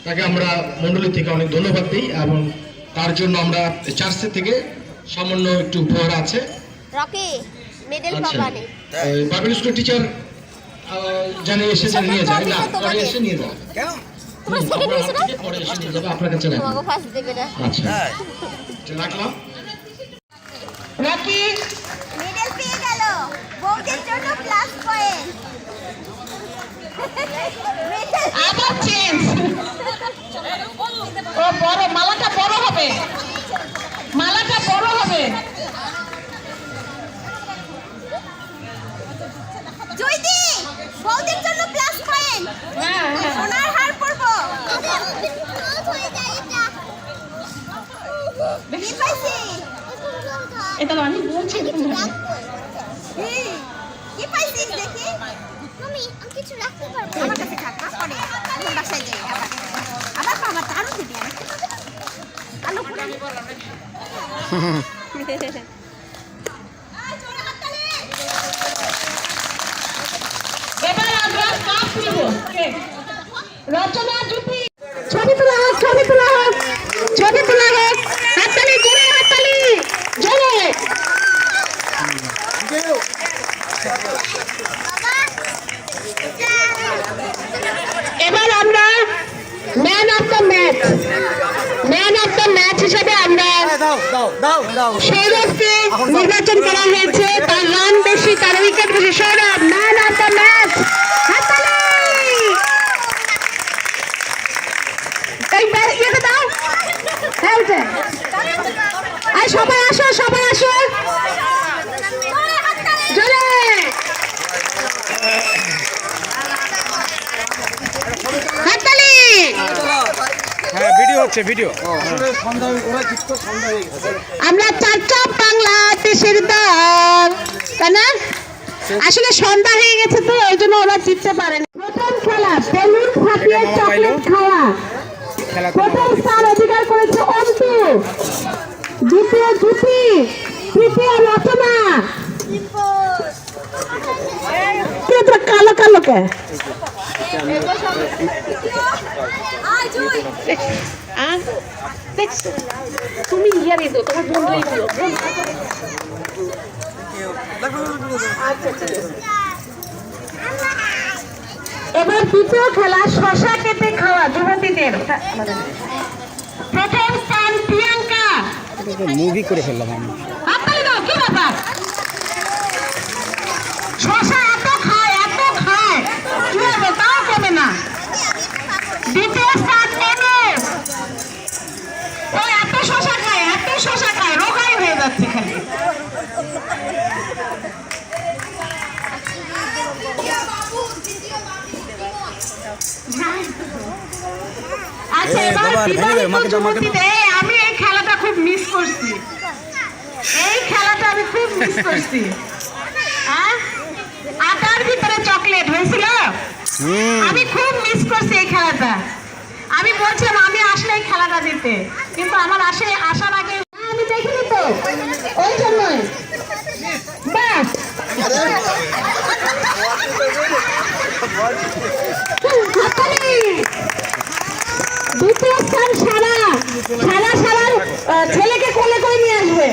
তাকে আমরা মন্ডলী থেকে অনেক ধন্যবাদ দিই এবং তার জন্য আমরা চার্চে থেকে সামান্য একটু উপহার আছে। বাইবেল স্কুল টিচার জানে এসে নিয়ে যায় না, পরে এসে নিয়ে যাবে। পরে এসে নিয়ে যাবে আপনার কাছে। আচ্ছা রাখলাম। রকি মেডেল পেয়ে গেল, বউদের জন্য প্লাস পয়েন্ট। আবার চেঞ্জ। ও বড়, মালাটা বড় হবে, মালাটা বড় হবে। জয়দি, বউদের জন্য প্লাস পয়েন্ট। সোনার হার পরবো। কি পাইছি? এটা আমি বলছি কি পাইছিস দেখি। মামি আমি কিছু রাখতে পারবো? আমার কাছে থাক, পরে আমার বাসায় যাই। আবার বাবা তারও দিবি, আলো পুরো রচনা জুটি ছবি তোলা হোক, ছবি তোলা হোক, ছবি তোলা হোক। হাততালি, জোরে হাততালি, জোরে। এবার আমরা ম্যান অফ দ্য ম্যাচ হিসেবে আমরা সৌরভকে নির্বাচন করা হয়েছে। তার রান বেশি, তার উইকেট বেশি। Sourav man of the match. সবাই আসো, সবাই আসো, জোরে। হাততালি। হ্যাঁ, ভিডিও হচ্ছে, ভিডিও। আমরা চারচাপ বাংলাদেশের দল, তাই না? আসলে সন্ধ্যা হয়ে গেছে তো ওই জন্য ওরা জিততে পারেন। প্রথম খেলা বেলুন ফাটিয়ে চকলেট খাওয়া। প্রথম স্থান অধিকার করেছে অন্তু, দ্বিতীয় জুটি, তৃতীয় রচনা। কালো কালো কে তুমি ইয়ারে দো, তোমার বন্ধুই বলো। এবার দ্বিতীয় খেলা শশা কেটে খাওয়া যুবতীদের। প্রথম স্থান প্রিয়াঙ্কা। মুভি করে ফেললাম আমি। হাততালি দাও, কি ব্যাপার? শশা এত খায়, এত খায়, কি হবে তাও কমে না। দ্বিতীয় স্থান অনু। ও এত শশা খায়, এত শশা খায়, রোগাই হয়ে যাচ্ছে খালি। আচ্ছা, এবার আমি এই খেলাটা খুব মিস করছি। এই খেলাটা আমি খুব মিস করছি। আটার ভিতরে চকলেট হয়েছিল, আমি খুব মিস করছি এই খেলাটা। আমি বলছিলাম আমি আসলে এই খেলাটা দিতে, কিন্তু আমার আসার আগে আমি দেখিনি তো, ওই জন্যই। বাস দ্বিতীয় স্থান সারা। সারা সারার ছেলেকে কোলে করে নিয়ে আসবে।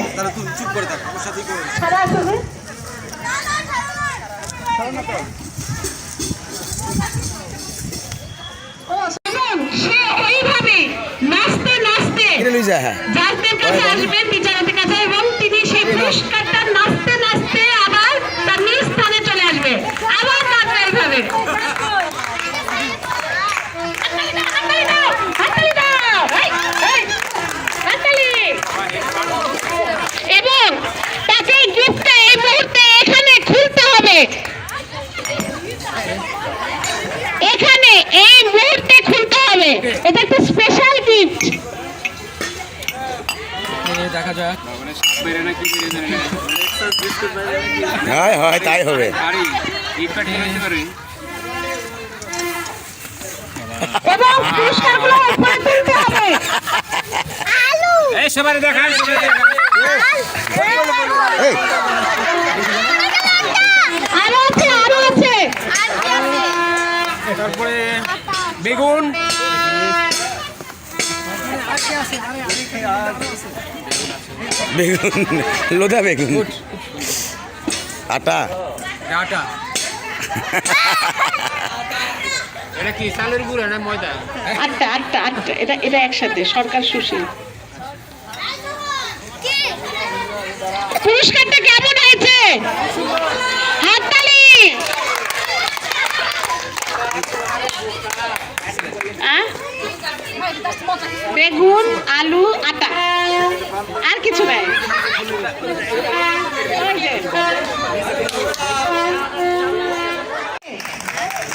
সারা আসবে। সে ওইভাবে নাচতে নাচতে জাজদের কাছে আসবে, বিচারকের কাছে, এবং তিনি সেই পুরস্কারটা নাচতে নাচতে আবার তার নিজ স্থানে চলে আসবে। আবার নাচবে এইভাবে। এবং তাকে গিফটটা এই মুহূর্তে এখানে খুলতে হবে, এখানে এই মুহূর্তে খুলতে হবে। এটা একটা স্পেশাল গিফট। দেখা যাক হয় তাই হবে। এবং পুরস্কারগুলো উপরে তুলতে হবে। এই সবাই দেখান, আরো আছে, আরো আছে। তারপরে বেগুন, বেগুন, লোদা বেগুন, আটা, আটা। এটা কি চালের গুঁড়া না ময়দা? আটটা আটটা আটটা, এটা একসাথে সরকার সুশীল। পুরস্কারটা কেমন হয়েছে? হাততালি। বেগুন, আলু, আটা, আর কিছু নাই।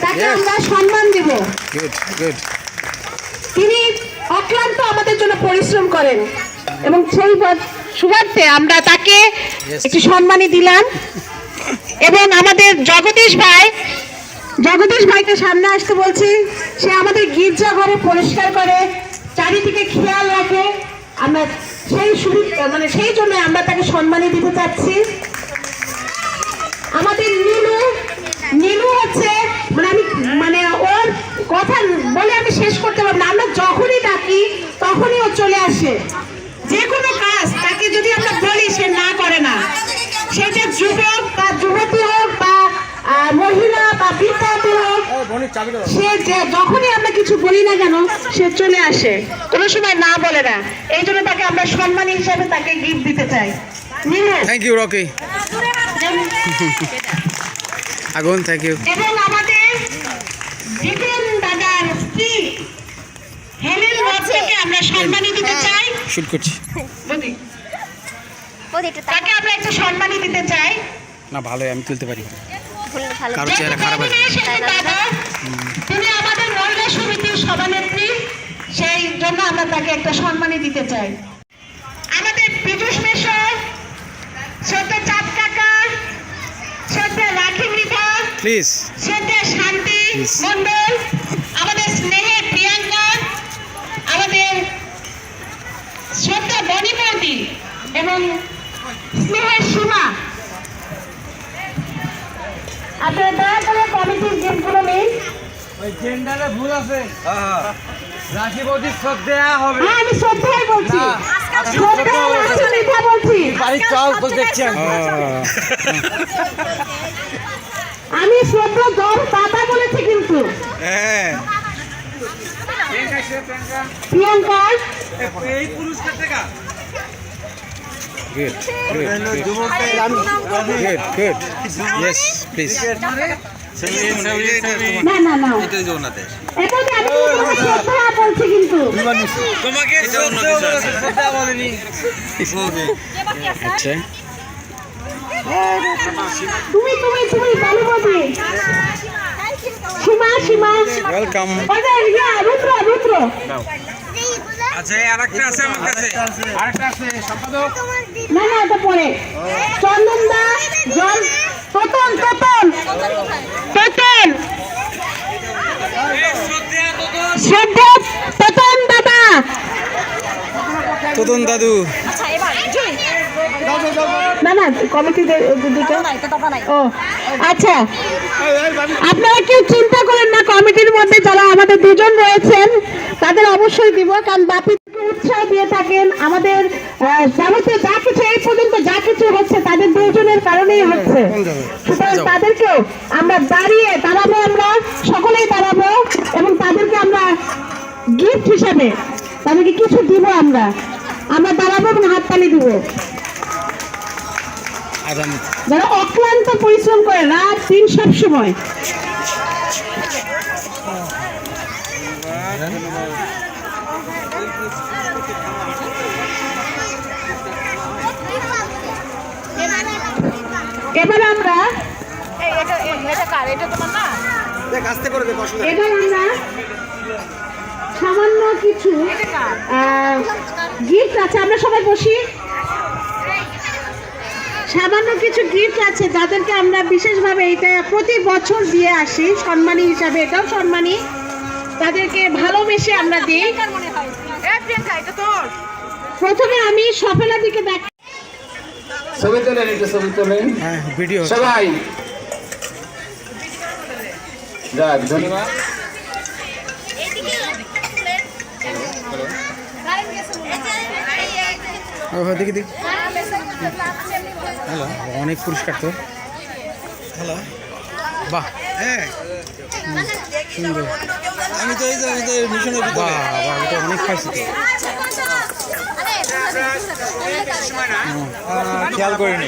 তাকে আমরা সম্মান দেব। তিনি অক্লান্ত আমাদের জন্য পরিশ্রম করেন, এবং সেই সুবাদে আমরা তাকে একটু সম্মানী দিলাম। এবং আমাদের জগদীশ ভাইকে সামনে আসতে বলছি। সে আমাদের গির্জা ঘরে পরিষ্কার করে, চারিদিকে খেয়াল রাখে। আমরা সেই জন্য আমরা তাকে সম্মানী দিতে চাচ্ছি। আমাদের নীলু হচ্ছে ওর আসে। যে কোনো কাজ তাকে যদি আমরা বলি সে না করে না, সেটা যুবক বা যুবতী হোক বা মহিলা বা বিদ্যার্থী হোক, সে যখনই আমরা কিছু বলি না কেন সে চলে আসে, কোনো সময় না বলে না। এই জন্য তাকে আমরা সম্মান হিসাবে তাকে গিফট দিতে চাই। Thank you Rocky. আগুন থ্যাংক ইউ। এবং আমাদের বিপিন দাদার স্ত্রী হেলেন রথকে আমরা সম্মানী দিতে চাই। শুট করছি তাকে আমরা একটা সম্মানী দিতে চাই। না ভালোই, আমি তুলতে পারি, কারো চেহারা খারাপ আছে। তিনি আমাদের মহিলা সমিতির সভানেত্রী, সেই জন্য আমরা তাকে একটা সম্মানী দিতে চাই। আমাদের পীযুষ মেশর, শ্রদ্ধা চাঁদ কাকা, শ্রদ্ধা রাখি মৃধা, প্লিজ শ্রদ্ধা শান্তি মন্ডল, আমাদের স্নেহের প্রিয়াঙ্কা, আমাদের শ্রদ্ধা বনিমতি এবং স্নেহের সীমা, আপনারা দয়া করে কমিটির গেমগুলো নেই। হ্যাঁ, আমি শ্রদ্ধাই বলছি, শ্রদ্ধা রাখি মৃধা বলছি। আমি শ্রদ্ধা দম দাদা বলেছি কিন্তু প্রিয়াঙ্কা। Good yes please. না না না, এটা আমি শ্রদ্ধা বলছি কিন্তু। আচ্ছা তুমি তুমি তুমি বালুমতি, সীমা সীমা, ওয়েলকাম। রুদ্র রুদ্র, আচ্ছা আরেকটা আছে আমার কাছে, আরেকটা আছে সম্পাদক। না না এটা পরে। চন্দন দা, জল, তোতন তোতন তোতন, শ্রদ্ধা তোতন দাদা, তোতন দাদু। না না কমিটি ও আচ্ছা, আপনারা কেউ চিন্তা করেন না, কমিটির মধ্যে যারা আমাদের দুজন রয়েছেন তাদের অবশ্যই দিব, কারণ বাপি উৎসাহ দিয়ে থাকেন আমাদের যাবতীয় যা কিছু এই পর্যন্ত যা কিছু হচ্ছে তাদের দুজনের কারণেই হচ্ছে। সুতরাং তাদেরকেও আমরা দাঁড়াবো, আমরা সকলেই দাঁড়াবো এবং তাদেরকে আমরা গিফট হিসাবে তাদেরকে কিছু দিব, আমরা দাঁড়াবো এবং হাততালি দিব। যারা অক্লান্ত পরিশ্রম করে রাত দিন সব সময়, এবার আমরা সামান্য কিছু গিফট আছে, আমরা সবাই বসি। সামান্য কিছু গিফট আছে যাদেরকে আমরা বিশেষভাবে এটা প্রতি বছর দিয়ে আসি সম্মানী হিসাবে, এটাও সম্মানী, তাদেরকে ভালোবেসে আমরা দিই। প্রথমে আমি সফলা দিকে দেখ, ছবি তোলেন, একটু ছবি তোলেন ভিডিও সবাই। যাক, ধন্যবাদ। দেখি দেখি। হ্যালো, অনেক পুরস্কার তো। হ্যালো, বাহ সুন্দর। আমি তো মিশনের বাহ বাহ, এটা অনেক খাইছি তো, খেয়াল করিনি।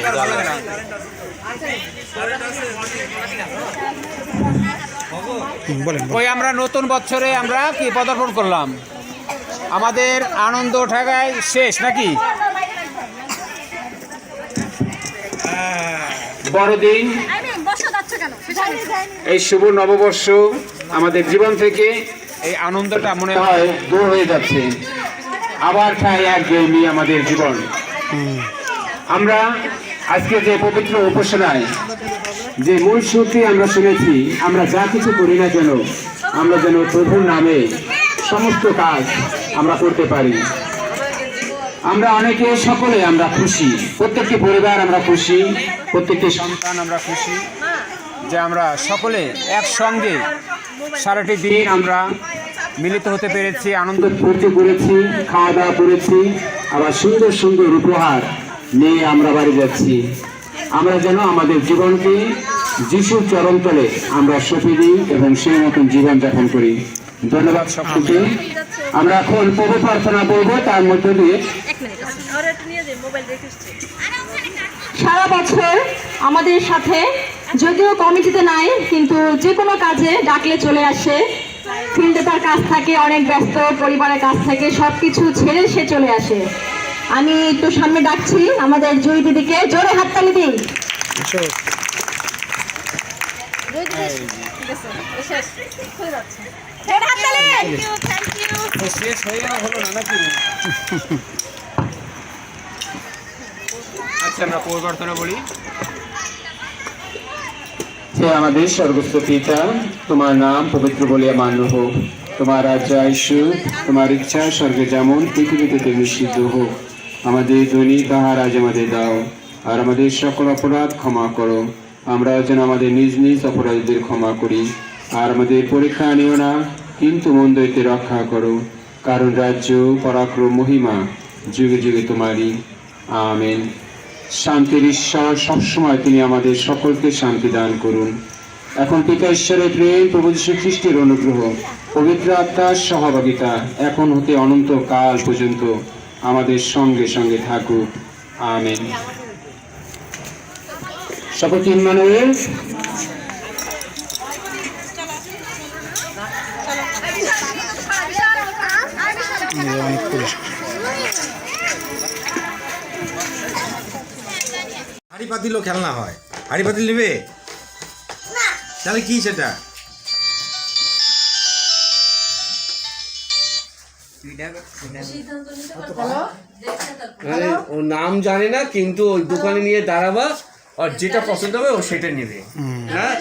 বলেন। ওই আমরা নতুন বছরে আমরা কি পদার্পণ করলাম, আমাদের আনন্দ ঠাগায় শেষ নাকি বড়দিন, এই শুভ নববর্ষ আমাদের জীবন থেকে এই আনন্দটা মনে হয় দূর হয়ে যাচ্ছে, আবার ঠাই একঘেয়েমি আমাদের জীবন। আমরা আজকে যে পবিত্র উপাসনায় যে মূল সুরটি আমরা শুনেছি, আমরা যা কিছু করি না কেন আমরা যেন প্রভুর নামে সমস্ত কাজ আমরা করতে পারি। আমরা অনেকে সকলে আমরা খুশি, প্রত্যেকটি পরিবার আমরা খুশি, প্রত্যেকটি সন্তান আমরা খুশি যে আমরা সকলে একসঙ্গে সারাটি দিন আমরা মিলিত হতে পেরেছি, আনন্দ ফুর্তি করেছি, খাওয়া দাওয়া করেছি, আবার সুন্দর সুন্দর উপহার নিয়ে আমরা বাড়ি যাচ্ছি। আমরা যেন আমাদের জীবনকে যিশুর চরণতলে আমরা সঁপে দিই এবং সেই মতন জীবনযাপন করি। ধন্যবাদ সকলকে। আমরা এখন প্রভু প্রার্থনা করব, তার মধ্য দিয়ে সারা বছর আমাদের সাথে, যদিও কমিটিতে নাই কিন্তু যে কোনো কাজে ডাকলে চলে আসে। ফিল্ডে তার কাজ থাকে, অনেক ব্যস্ত, পরিবারের কাজ থাকে, সব কিছু ছেড়ে সে চলে আসে। আমি একটু সামনে ডাকছি আমাদের জুই দিদিকে, জোরে হাততালি দিই। আচ্ছা, আমরা পরিবর্তন বলি। হে আমাদের স্বর্গস্থ পিতা, তোমার নাম পবিত্র বলিয়া মান্য হোক, তোমার রাজ্য আইসুক, তোমার ইচ্ছা স্বর্গে যেমন পৃথিবীতে তেমনি সিদ্ধ হোক। আমাদের দৈনিক আহার আজ আমাদের দাও, আর আমাদের সকল অপরাধ ক্ষমা করো, আমরা যেন আমাদের নিজ নিজ অপরাধীদের ক্ষমা করি। আর আমাদের পরীক্ষা নিও না, কিন্তু মন্দ হইতে রক্ষা করো, কারণ রাজ্য, পরাক্রম, মহিমা যুগে যুগে তোমারই। আমেন। শান্তির ঈশ্বর সবসময় তিনি আমাদের সকলকে শান্তি দান করুন। এখন পিতা ঈশ্বরের প্রেম, প্রভু যীশু খ্রিস্টের অনুগ্রহ, পবিত্র আত্মার সহভাগিতা এখন হতে অনন্ত কাল পর্যন্ত আমাদের সঙ্গে সঙ্গে থাকুক। আমেন। শপথ ইম্মানুয়েল। হাড়ি পাতিলও খেলনা হয়, হাড়ি পাতিল নেবে? তাহলে কি সেটা? ও নাম জানে না, কিন্তু ওই দোকানে নিয়ে দাঁড়াবা, আর যেটা পছন্দ হবে ও সেটা নেবে। হ্যাঁ,